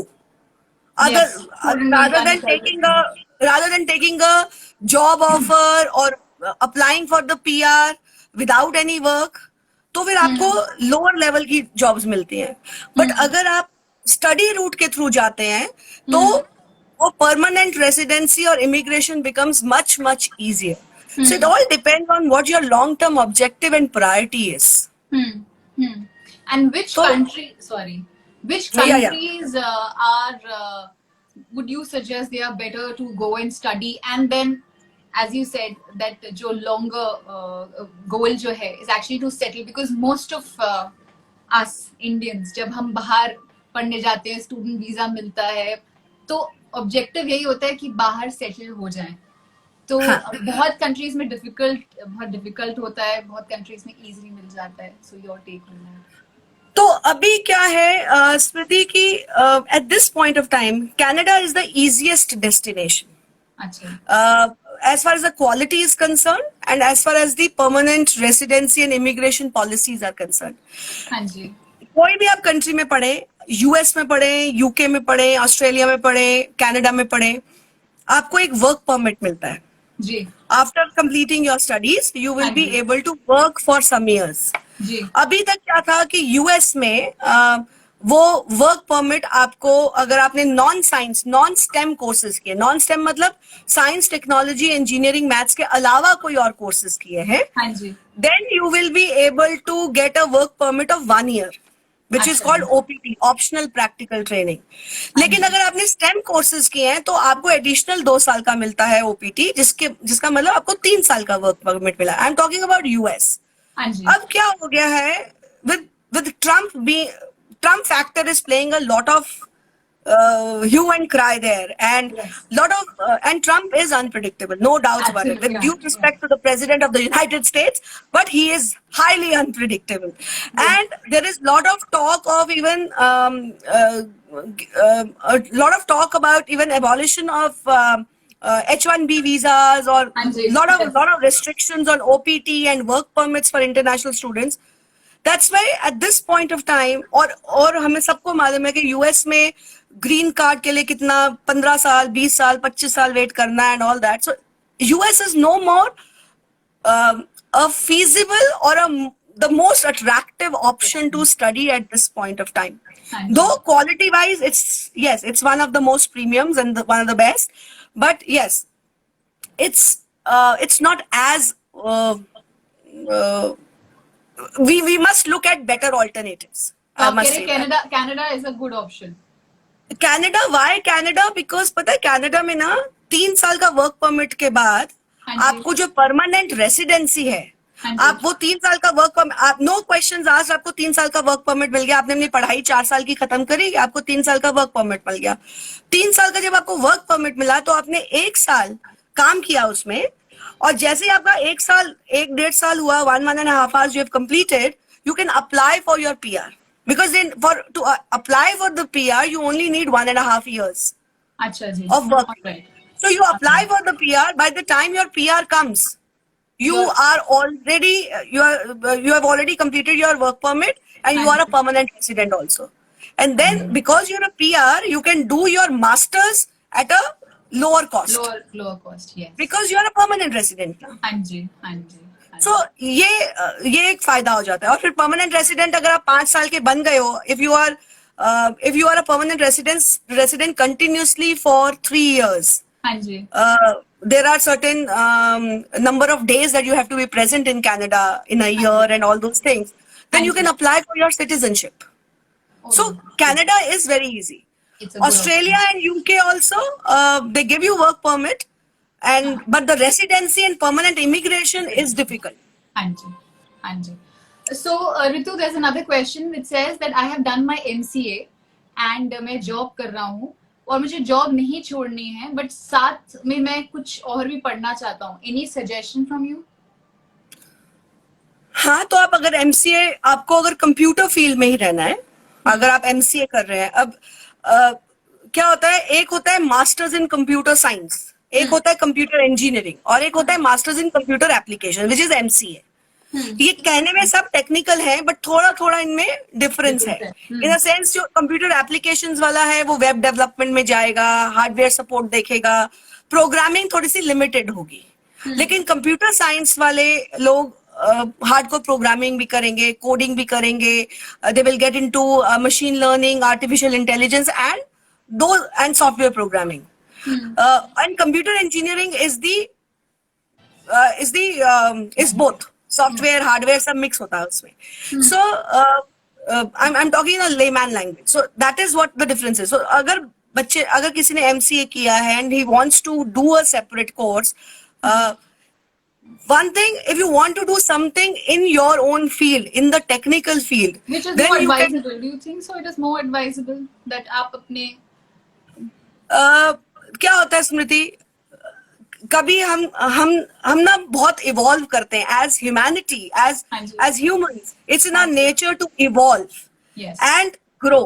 Yes, student rather visa than निकल taking सकते a हैं. rather than taking a job offer or applying for the PR without any work, तो फिर आपको लोअर लेवल की जॉब्स मिलती हैं. बट अगर आप स्टडी रूट के थ्रू जाते हैं तो वो परमानेंट रेसिडेंसी और immigration becomes much much easier. So it all depends on what your long-term objective and priority is. And which So- country? Sorry, which Yeah, yeah. countries are? Would you suggest they are better to go and study? And then, as you said, that जो longer goal जो है is actually to settle, because most of us Indians जब हम बाहर पढ़ने जाते हैं, student visa मिलता है, तो objective यही होता है कि बाहर settle हो जाएं. तो बहुत कंट्रीज में बहुत डिफिकल्ट होता है, बहुत कंट्रीज में इजीली मिल जाता है. So your take on that. तो अभी क्या है स्मृति की, at this point of time Canada is the easiest destination अच्छा. as far as the quality is concerned and as far as the permanent residency and immigration policies are concerned. हाँ जी. कोई भी आप कंट्री में पढ़े, यूएस में पढ़े, यूके में पढ़े, ऑस्ट्रेलिया में पढ़े, कनाडा में पढ़े, आपको एक वर्क परमिट मिलता है. जी. After completing your studies, you will हाँ be ji. able to work for some years. जी. अभी तक क्या था कि यूएस में वो वर्क परमिट आपको, अगर आपने नॉन स्टेम कोर्सेज किए, नॉन स्टेम मतलब साइंस, टेक्नोलॉजी, इंजीनियरिंग, मैथ्स के अलावा कोई और कोर्सेज किए हैं, हाँ जी. then you will be able to get a work permit of 1 year, which is अच्छा. called OPT, optional practical training. लेकिन अगर आपने STEM कोर्सेज किए हैं तो आपको एडिशनल 2 साल का मिलता है OPT, जिसका मतलब आपको 3 साल का वर्क परमिट मिला. I am talking about US. हाँ जी. अब क्या हो गया है, with Trump factor is playing a lot of hue and cry there, and Yes. and Trump is unpredictable, no doubts about it. With Absolutely, due respect to the president of the United States, but he is highly unpredictable. And there is lot of talk of even a lot of talk about even abolition of H1B visas, or हाँ जी. lot Yes. of restrictions on OPT and work permits for international students. That's why at this point of time, और हमें सबको मालूम है कि यूएस में ग्रीन कार्ड के लिए कितना 15 साल, 20 साल, 25 साल वेट करना and all that. So US is no more a feasible or the most attractive option to study at this point of time. Though quality wise, it's one of the most premiums and one of the best, but yes, it's not as we must look at better alternatives. I आप must कह say रहे that. Canada is a good option. Canada, why Canada? Because पता है कनाडा में ना 3 साल का वर्क परमिट के बाद हाँ जी. आपको जो परमानेंट रेसिडेंसी है, हाँ जी. आप वो 3 साल का वर्क परमिट, आप नो क्वेश्चंस आस्क्ड, आपको 3 साल का वर्क परमिट मिल गया. आपने अपनी पढ़ाई 4 साल की खत्म करी, आपको 3 साल का वर्क परमिट मिल गया. 3 साल का जब आपको वर्क परमिट मिला तो आपने 1 साल काम किया उसमें, और जैसे ही आपका 1.5 साल हुआ, 1.5 hours you have completed, you can apply for your PR. Because then to apply for the PR, you only need 1.5 years अच्छा जी. of work. Alright. So you apply for the PR. By the time your PR comes, you are already you have already completed your work permit, and you are a permanent resident also. And then because you're a PR, you can do your masters at a lower cost. Lower cost. Yes. Because you are a permanent resident now. हाँ जी. हाँ जी. So ये एक फायदा हो जाता है. और फिर परमानेंट रेसिडेंट अगर आप 5 साल के बन गए हो, if you are a permanent resident continuously for 3 years, हाँ जी. there are certain number of days that you have to be present in Canada in a year and all those things, then you can apply for your citizenship. So Canada is very easy. It's a good Australia and UK also, they give you work permit, but the residency and permanent immigration is difficult. हाँ जी. हाँ जी. So, Ritu, there's another question which says that I have done my MCA and मैं जॉब कर रहा हूँ और मुझे जॉब नहीं छोड़नी है, बट साथ में मैं कुछ और भी पढ़ना चाहता हूँ. Any suggestion from you? हाँ, तो आप अगर एमसीए, आपको अगर कंप्यूटर फील्ड में ही रहना है, अगर आप एमसीए कर रहे हैं, अब क्या होता है, एक होता है मास्टर्स इन कंप्यूटर साइंस, एक होता है कंप्यूटर इंजीनियरिंग, और एक होता है masters in computer application which is MCA. ये कहने में सब टेक्निकल है, बट थोड़ा थोड़ा इनमें डिफरेंस है. इन अ सेंस, जो कंप्यूटर एप्लीकेशंस वाला है वो वेब डेवलपमेंट में जाएगा, हार्डवेयर सपोर्ट देखेगा, प्रोग्रामिंग थोड़ी सी लिमिटेड होगी. लेकिन कंप्यूटर साइंस वाले लोग हार्डकोर प्रोग्रामिंग भी करेंगे, कोडिंग भी करेंगे. They will get into machine learning, artificial intelligence and software programming. And computer engineering is both software, hardware, सब mix होता है उसमें. So I'm talking in a layman language. So that is what the difference is. So अगर किसी ने MCA किया है and he wants to do a separate course, one thing, if you want to do something in your own field, in the technical field, Which is then more you can, advisable? Do you think so? It is more advisable that आप अपने क्या होता है स्मृति, कभी हम ना बहुत इवॉल्व करते हैं as humanity, as humans. It's in our nature to evolve yes, and grow.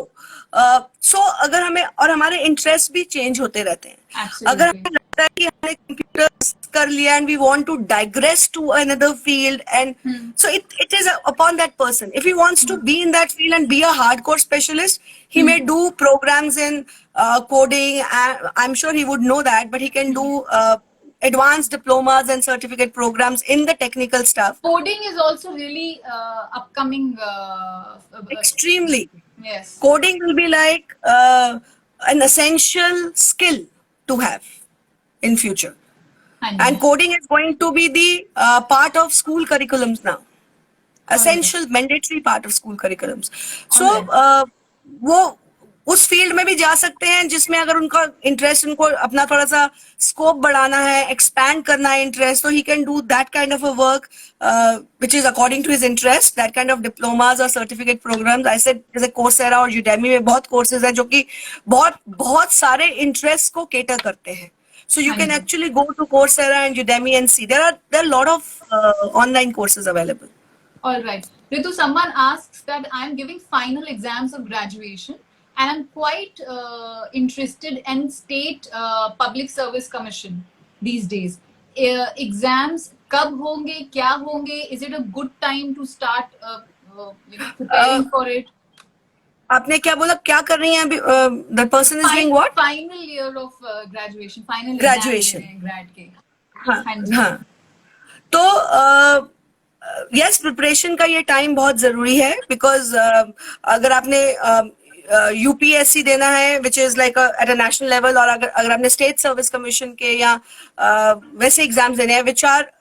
So अगर हमें, और हमारे इंटरेस्ट भी चेंज होते रहते हैं. अगर absolutely. हमें लगता है कि हमने कंप्यूटर कर लिया and we want to digress to another field, and so it is upon that person. If he wants to be in that field and be a hardcore specialist, he may do programs in coding. I'm sure he would know that, but he can do advanced diplomas and certificate programs in the technical stuff. Coding is also really upcoming. Extremely. Yes. Coding will be like an essential skill to have in future. And coding is going to be the part of school curriculums now. Essential, mandatory part of school curriculums. So वो उस फील्ड में भी जा सकते हैं जिसमें अगर उनका इंटरेस्ट, उनको अपना थोड़ा सा स्कोप बढ़ाना है, एक्सपैंड करना है इंटरेस्ट, तो he can do that kind of a work which is according to his interest. That kind of diplomas और सर्टिफिकेट प्रोग्राम्स, आई सेड जैसे कोर्सेरा और यूडेमी में बहुत कोर्सेज हैं जो कि बहुत बहुत सारे इंटरेस्ट को केटर करते हैं. So you can actually go to Coursera and Udemy and see. There are a lot of online courses available. All right. Ritu, someone asks that I'm giving final exams of graduation and I'm quite interested in state public service commission these days. Exams कब होंगे, क्या होंगे? Is it a good time to start preparing for it? आपने क्या बोला, क्या कर रही हैं अभी? The person is doing what? Final year of graduation. Final Graduation. exam grad के. हाँ. तो यस, प्रिपरेशन का ये टाइम बहुत जरूरी है, बिकॉज अगर आपने यूपीएससी देना है which is like at a national level, और अगर आपने स्टेट सर्विस कमीशन के या वैसे एग्जाम्स देने हैं which are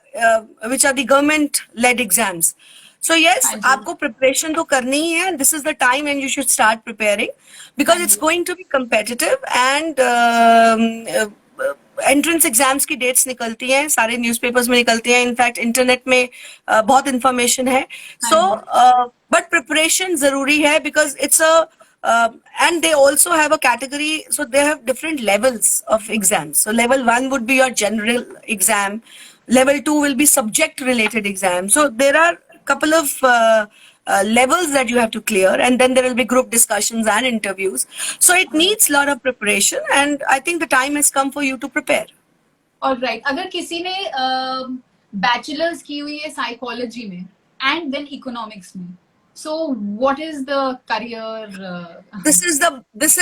the government led exams. So yes, आपको प्रिपरेशन तो करनी ही है. This is the time when you should start preparing, because it's going to be competitive and entrance exams की डेट्स निकलती हैं, सारे न्यूज़पेपर्स में निकलती हैं, इनफैक्ट इंटरनेट में बहुत इंफॉर्मेशन है. सो बट प्रिपरेशन जरूरी है, because it's and they also have a category, so they have different levels of exams. So level 1 would be your general exam, level 2 will be subject related exam. So there are couple of levels that you have to clear, and then there will be group discussions and interviews. So it needs a lot of preparation, and I think the time has come for you to prepare. All right. अगर किसी ने bachelor's की हुई है psychology में and then economics में, so what is the career? This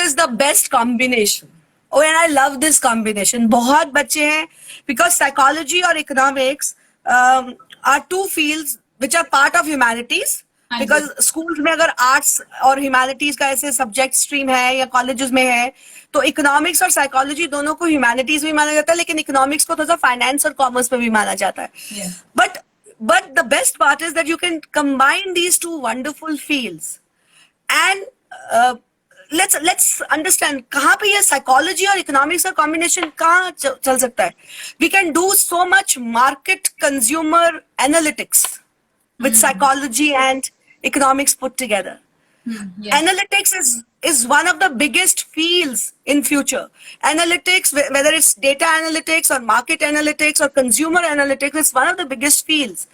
is the best combination. Oh, and I love this combination. बहुत बच्चे हैं, because psychology और economics are two fields which are part of humanities. Because schools में अगर arts और humanities का ऐसे subject stream है या colleges में है, तो economics और psychology दोनों को humanities में माना जाता है, लेकिन economics को थोड़ा सा finance और commerce में भी माना जाता है. Yeah. But the best part is that you can combine these two wonderful fields, and let's understand कहाँ पे ये psychology और economics का combination कहाँ चल सकता है. We can do so much market consumer analytics with psychology and economics put together. Yes. Analytics is one of the biggest fields in future. Analytics, whether it's data analytics or market analytics or consumer analytics, it's one of the biggest fields.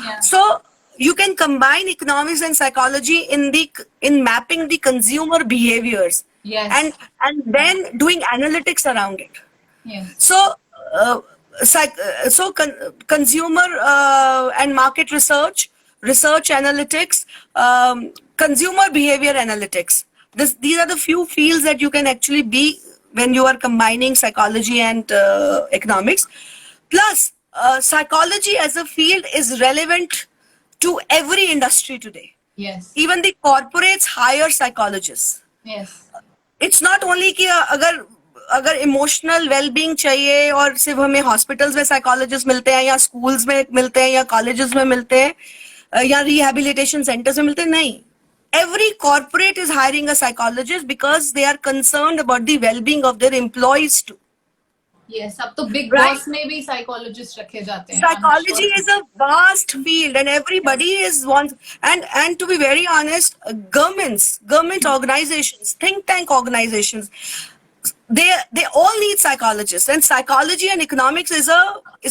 Yeah. So you can combine economics and psychology in mapping the consumer behaviors. Yes. And then doing analytics around it. Yes. So, consumer and market research, research analytics, consumer behavior analytics. These are the few fields that you can actually be when you are combining psychology and economics. Plus, psychology as a field is relevant to every industry today. Yes. Even the corporates hire psychologists. Yes. It's not only कि अगर इमोशनल वेलबींग चाहिए और सिर्फ हमें हॉस्पिटल्स में साइकोलॉजिस्ट मिलते हैं या स्कूल्स में मिलते हैं या कॉलेजेस में मिलते हैं या रिहैबिलिटेशन सेंटर्स में मिलते हैं, नहीं. Every corporate is hiring a psychologist because they are concerned about the wellbeing of their employees too. Yes, अब तो बिग Right. बॉस में भी साइकोलॉजिस्ट रखे जाते हैं. Psychology is a vast field, and everybody is wants. And to be very honest, government organizations, think tank organizations, they all need psychologists. And psychology and economics is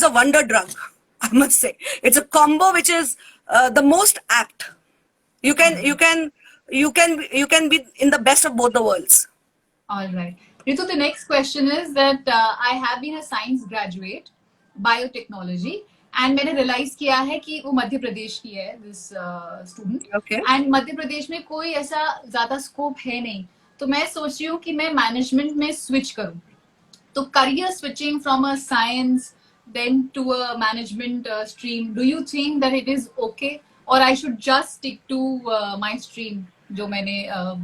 a wonder drug. I must say, it's a combo which is the most apt. You can be in the best of both the worlds. All right. Ritu, the next question is that I have been a science graduate, biotechnology, and मैंने realize किया है कि वो मध्य प्रदेश की है, this student. Okay. And Madhya Pradesh में कोई ऐसा ज़्यादा scope है नहीं. तो मैं सोच रही हूँ कि मैं management में switch करूँ. तो career switching from a science then to a management stream, do you think that it is okay? Or I should just stick to my stream जो मैंने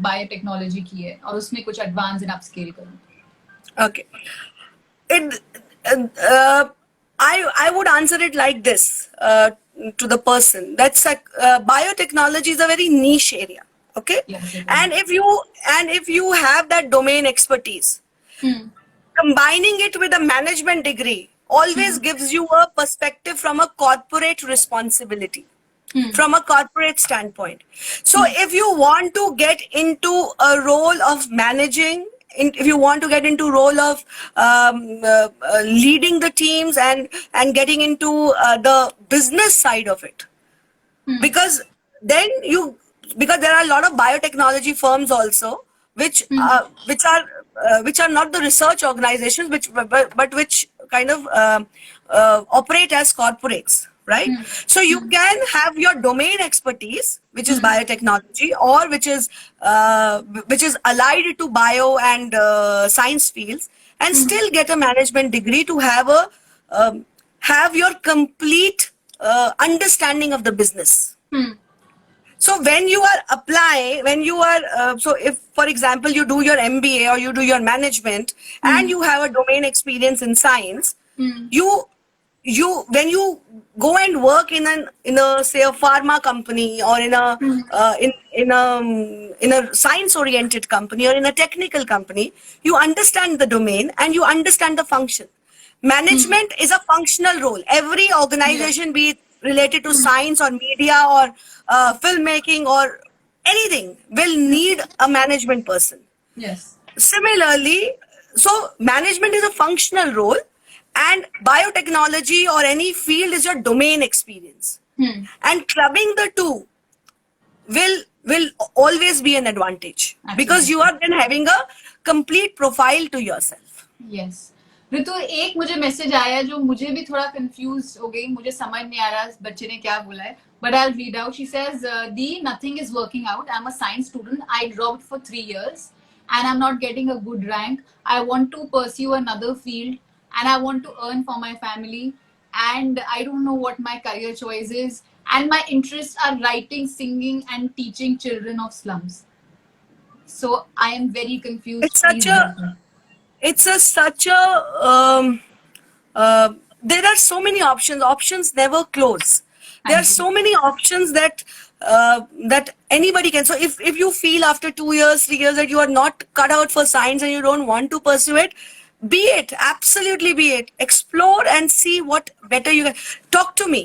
बायोटेक्नोलॉजी की है और उसमें कुछ एडवांस एंड अपस्केल करूं? Okay. I would answer it like this to the person. That's biotechnology is a very niche area. Okay. Yes, And if you have that domain expertise, combining it with a management degree always gives you a perspective from a corporate responsibility. From a corporate standpoint. So if you want to get into a role of managing, if you want to get into role of leading the teams and getting into the business side of it, because there are a lot of biotechnology firms also which are not the research organizations but which kind of operate as corporates. Right? So you can have your domain expertise, which is biotechnology, or which is allied to bio and science fields, and still get a management degree to have your complete understanding of the business. So when you are so if, for example, you do your MBA or you do your management and you have a domain experience in science, when you go and work in a say a pharma company or in a science oriented company or in a technical company, you understand the domain and you understand the function. Management is a functional role. Every organization, be it related to science or media or filmmaking or anything, will need a management person. Yes. Similarly, so management is a functional role. And biotechnology or any field is your domain experience. And clubbing the two will always be an advantage. Absolutely. Because you are then having a complete profile to yourself. Yes. ऋतु, एक मुझे मैसेज आया जो मुझे भी थोड़ा कंफ्यूज हो गई, मुझे समझ नहीं आ रहा बच्चे ने क्या बोला है, but I'll read out. She says, "Dee, nothing is working out. I'm a science student. I dropped for 3 years and I'm not getting a good rank. I want to pursue another field. And I want to earn for my family, and I don't know what my career choice is, and my interests are writing, singing, and teaching children of slums. So I am very confused." There are so many options never close. There are so many options that anybody can. So if you feel after 2 years, 3 years that you are not cut out for science and you don't want to pursue it, be it, absolutely be it. Explore and see what better you can. Talk to me.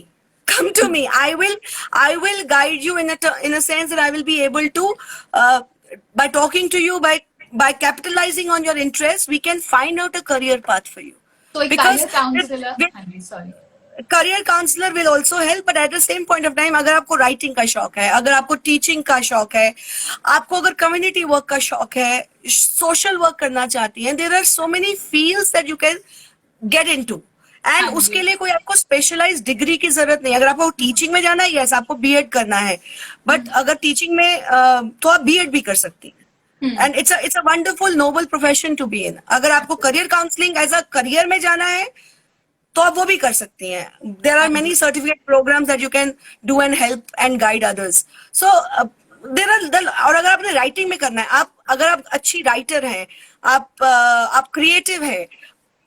come to me. I will guide you in a sense that I will be able to, by talking to you, by capitalizing on your interests, we can find out a career path for you. तो एक Because career counselor, हाँ जी, sorry. Career counsellor will also help, but at the same point of time अगर आपको राइटिंग का शौक है, अगर आपको टीचिंग का शौक है, आपको अगर कम्युनिटी वर्क का शौक है, सोशल वर्क करना चाहती हैं, there are so many fields that you can get into, and हाँ उसके जी। लिए कोई आपको स्पेशलाइज्ड डिग्री की जरूरत नहीं। अगर आपको टीचिंग में जाना है, यस आपको बीएड करना है, बट अगर टीचिंग में तो आप बीएड भी कर सकती हैं, and it's a wonderful noble profession to be in. अगर आपको career counselling as a career में जाना है तो आप वो भी कर सकती हैं। There are many certificate programmes that you can do and help and guide others. So there are, और अगर आपने राइटिंग में करना है, आप अगर आप अच्छी राइटर हैं, आप क्रिएटिव हैं,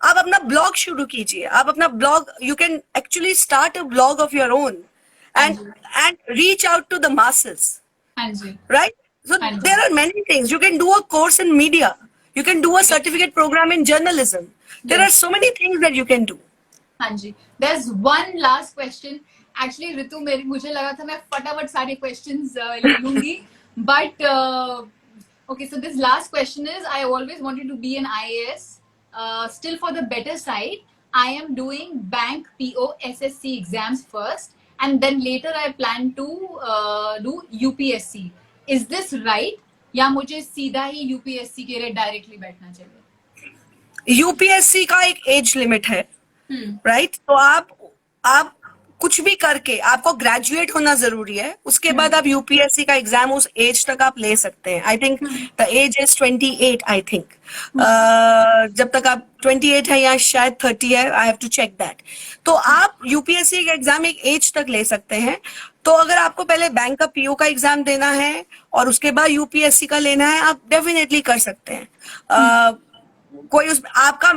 आप अपना ब्लॉग शुरू कीजिए। आप अपना blog, you can actually start a blog of your own and reach out to the masses, हाँ जी, right? So हाँ जी, there are many things. You can do a course in media. You can do a certificate program in journalism. There are yes. so many things that you can do. हाँ जी. There's one last question. Actually, ऋतु, मुझे लगा था मैं फटाफट सारे questions ले लूंगी, but okay. So this last question is: I always wanted to be an IAS. Still, for the better side, I am doing bank PO SSC exams first, and then later I plan to do UPSC. Is this right? या मुझे सीधा ही UPSC के लिए डायरेक्टली बैठना चाहिए? यूपीएससी का एक एज लिमिट है, राइट? तो आप कुछ भी करके आपको ग्रेजुएट होना जरूरी है, उसके बाद आप यूपीएससी का एग्जाम उस एज तक आप ले सकते हैं। I think the age is 28, I think. जब तक आप 28 है या शायद 30 है, I have to check that. तो आप यूपीएससी का एग्जाम एक एज तक ले सकते हैं। तो अगर आपको पहले बैंक का पीओ का एग्जाम देना है और उसके बाद यूपीएससी का लेना है, आप डेफिनेटली कर सकते हैं। कोई उस आपका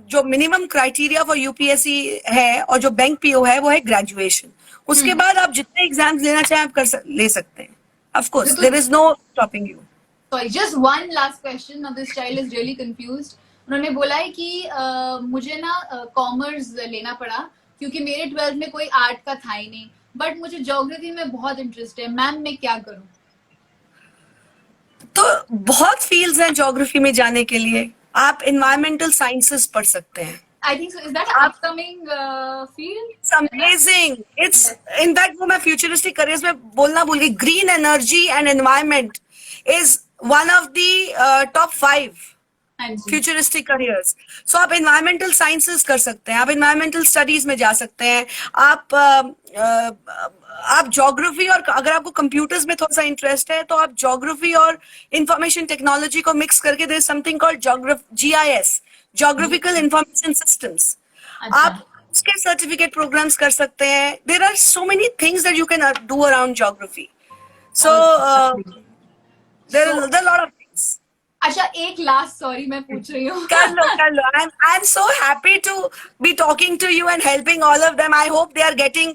जो मिनिमम क्राइटेरिया फॉर यूपीएससी है और जो बैंक पीओ है वो है ग्रेजुएशन। उसके बाद आप जितने एग्जाम्स लेना चाहें आप ले सकते हैं। Of course there is no stopping you. Sorry, just one last question. Now this child is really confused. उन्होंने बोला है कि मुझे ना कॉमर्स लेना पड़ा क्योंकि मेरे 12th में कोई आर्ट का था ही नहीं, बट मुझे ज्योग्राफी में बहुत इंटरेस्ट है। मैम मैं क्या करूं? तो बहुत फील्ड्स हैं ज्योग्राफी में जाने के लिए। आप एनवायरमेंटल साइंसेस पढ़ सकते हैं। I think so. Is that an upcoming field? It's amazing. It's in fact वो मैं futuristic careers में बोलना भूल गई। Green energy and environment is one of the top 5 हाँ जी, futuristic careers. So आप environmental sciences कर सकते हैं, आप environmental studies में जा सकते हैं, आप geography, और अगर आपको computers में थोड़ा सा interest है तो आप geography और information technology को mix करके there is something called GIS, Geographical Information Systems. आप उसके certificate programs कर सकते हैं. There are so many things that you can do around geography. So there are a lot of things. अच्छा एक लास्ट, सॉरी मैं पूछ रही हूँ। कर लो। I'm so happy to be talking to you and helping all of them. I hope they are getting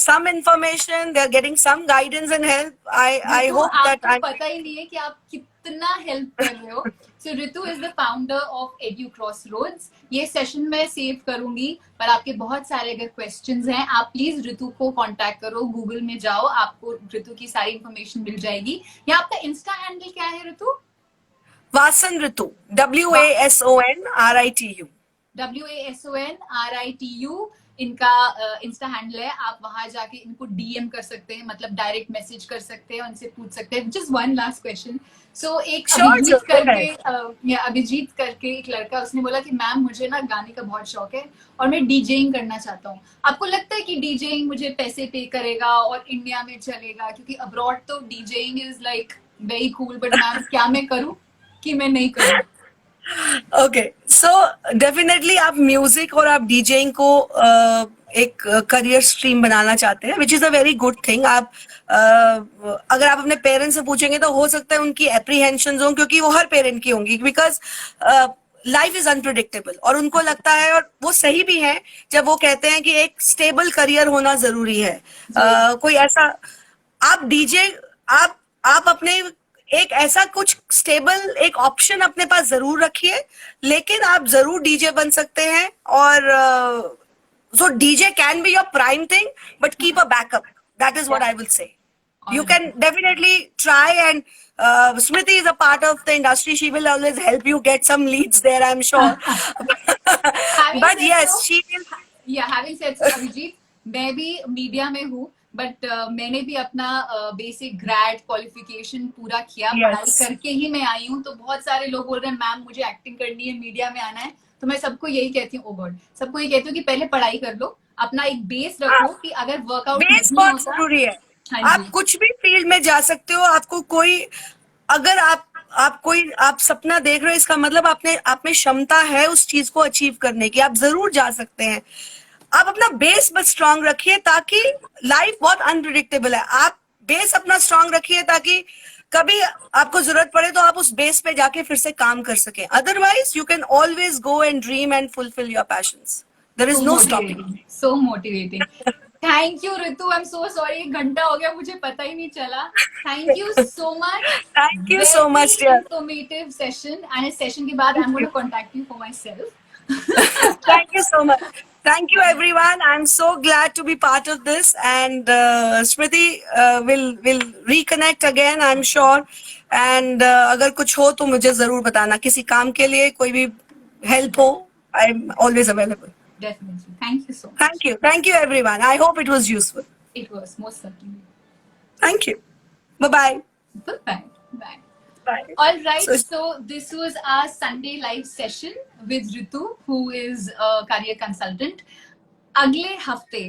some information, they are getting some guidance and help. I hope that आपको पता ही नहीं है कि आप कितना हेल्प कर रहे हो। So Ritu is the founder of Edu Crossroads. ये सेशन मैं सेव करूंगी, पर आपके बहुत सारे अगर क्वेश्चंस हैं आप प्लीज रितु को कांटेक्ट करो, गूगल में जाओ, आपको रितु की सारी इंफॉर्मेशन मिल जाएगी। या आपका इंस्टा हैंडल क्या है रितु? वासन ऋतु, WASONRITU। WASONRITU इनका इंस्टा हैंडल है। आप वहां जाके इनको डीएम कर सकते हैं, मतलब डायरेक्ट मैसेज कर सकते हैं, उनसे पूछ सकते हैं। Just one last question. So एक अभिजीत करके एक लड़का, उसने बोला कि मैम मुझे ना गाने का बहुत शौक है और मैं डीजेइंग करना चाहता हूँ। आपको लगता है कि डीजेइंग मुझे पैसे पे करेगा और इंडिया में चलेगा? क्योंकि अब्रॉड तो DJing is like very cool, but ma'am क्या मैं करूँ कि मैं नहीं करूँ? ओके, सो डेफिनेटली आप म्यूजिक और आप डीजेइंग को एक करियर स्ट्रीम बनाना चाहते हैं, विच is a very good thing. आप अगर आप अपने पेरेंट्स से पूछेंगे तो हो सकता है उनकी एप्रीहेंशन हो, क्योंकि वो हर पेरेंट की होंगी, बिकॉज लाइफ इज अनप्रिडिक्टेबल, और उनको लगता है, और वो सही भी है जब वो कहते हैं कि एक स्टेबल करियर होना जरूरी है। कोई ऐसा आप डीजे आप अपने एक ऐसा कुछ स्टेबल एक ऑप्शन अपने पास जरूर रखिए, लेकिन आप जरूर डीजे बन सकते हैं और So DJ can be your prime thing, but keep a backup. That is what I will say. You can definitely try, and Smriti is a part of the industry. She will always help you get some leads there, I'm sure. Having But said yes, so, she will. having said so, Abhijit, मैं भी मीडिया में हूँ, बट मैंने भी अपना बेसिक ग्रेड क्वालिफिकेशन पूरा किया, पढ़ाई Yes. करके ही मैं आई हूँ. तो बहुत सारे लोग बोल रहे हैं मैम मुझे एक्टिंग करनी है, मीडिया में आना है. तो मैं सबको यही कहती हूँ, ओ गॉड, सबको यही कहती हूँ कि पहले पढ़ाई कर लो, अपना एक बेस रखो कि अगर वर्कआउट बेस नहीं बहुत होता. जरूरी है. हाँ आप जी, कुछ भी फील्ड में जा सकते हो. आपको कोई, अगर आप सपना देख रहे हो, इसका मतलब आप में क्षमता है उस चीज को अचीव करने की. आप जरूर जा सकते हैं. आप अपना बेस बस स्ट्रांग रखिए, ताकि लाइफ बहुत अनप्रिडिक्टेबल है. आप बेस अपना स्ट्रांग रखिए, ताकि कभी आपको जरूरत पड़े तो आप उस बेस पे जाके फिर से काम कर सके. Otherwise you can always go and dream and fulfil your passions. There is no stopping. So motivating. Thank you Ritu, I am so sorry, 1 घंटा हो गया, मुझे पता ही नहीं चला. Thank you so much. Thank you so much, dear. Informative session, and इस सेशन के बाद I am going to contact you for myself. Thank you so much. Thank you, everyone. I'm so glad to be part of this, and Smriti will reconnect again, I'm sure. And अगर कुछ हो तो मुझे जरूर बताना. किसी काम के लिए कोई भी help हो, I'm always available. Definitely. Thank you so much. Thank you, everyone. I hope it was useful. It was most certainly. Thank you. Bye-bye. Bye. Bye. Bye. All right. So- So this was our Sunday live session with Ritu, who is a career consultant. अगले हफ्ते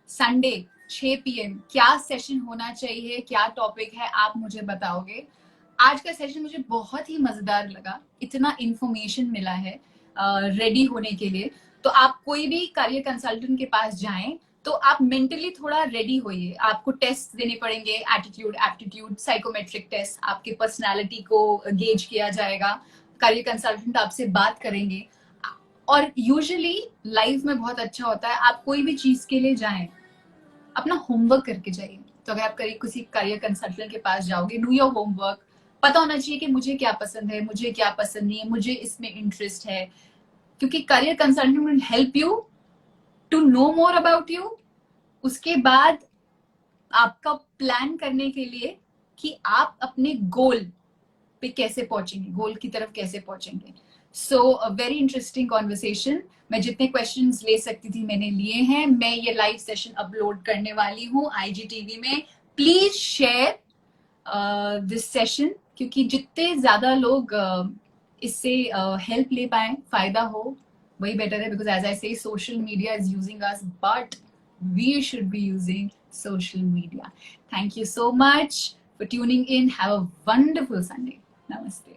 संडे 6 PM क्या सेशन होना चाहिए, क्या टॉपिक है, आप मुझे बताओगे. आज का सेशन मुझे बहुत ही मजेदार लगा. इतना इंफॉर्मेशन मिला है रेडी होने के लिए. तो आप कोई भी करियर कंसल्टेंट के पास जाएं तो आप मेंटली थोड़ा रेडी होइए. आपको टेस्ट देने पड़ेंगे, एटीट्यूड, एप्टीट्यूड, साइकोमेट्रिक टेस्ट. आपके पर्सनालिटी को गेज किया जाएगा. करियर कंसल्टेंट आपसे बात करेंगे. और यूजुअली लाइफ में बहुत अच्छा होता है, आप कोई भी चीज के लिए जाएं, अपना होमवर्क करके जाइए. तो अगर आप किसी करियर कंसल्टेंट के पास जाओगे, डू योर होमवर्क. पता होना चाहिए कि मुझे क्या पसंद है, मुझे क्या पसंद नहीं है, मुझे इसमें इंटरेस्ट है. क्योंकि career consultant will help you to know more about you. उसके बाद आपका प्लान करने के लिए कि आप अपने गोल पे कैसे पहुंचेंगे, गोल की तरफ कैसे पहुंचेंगे. सो अ वेरी इंटरेस्टिंग कॉन्वर्सेशन. मैं जितने क्वेश्चंस ले सकती थी मैंने लिए हैं. मैं ये लाइव सेशन अपलोड करने वाली हूँ IGTV में. प्लीज शेयर दिस सेशन, क्योंकि जितने ज्यादा लोग इससे हेल्प ले पाए, फायदा हो, वही बेटर है. बिकॉज एज आई से, social media is using us, but we should be using social media. Thank you so much for tuning in. Have a wonderful Sunday. Namaste.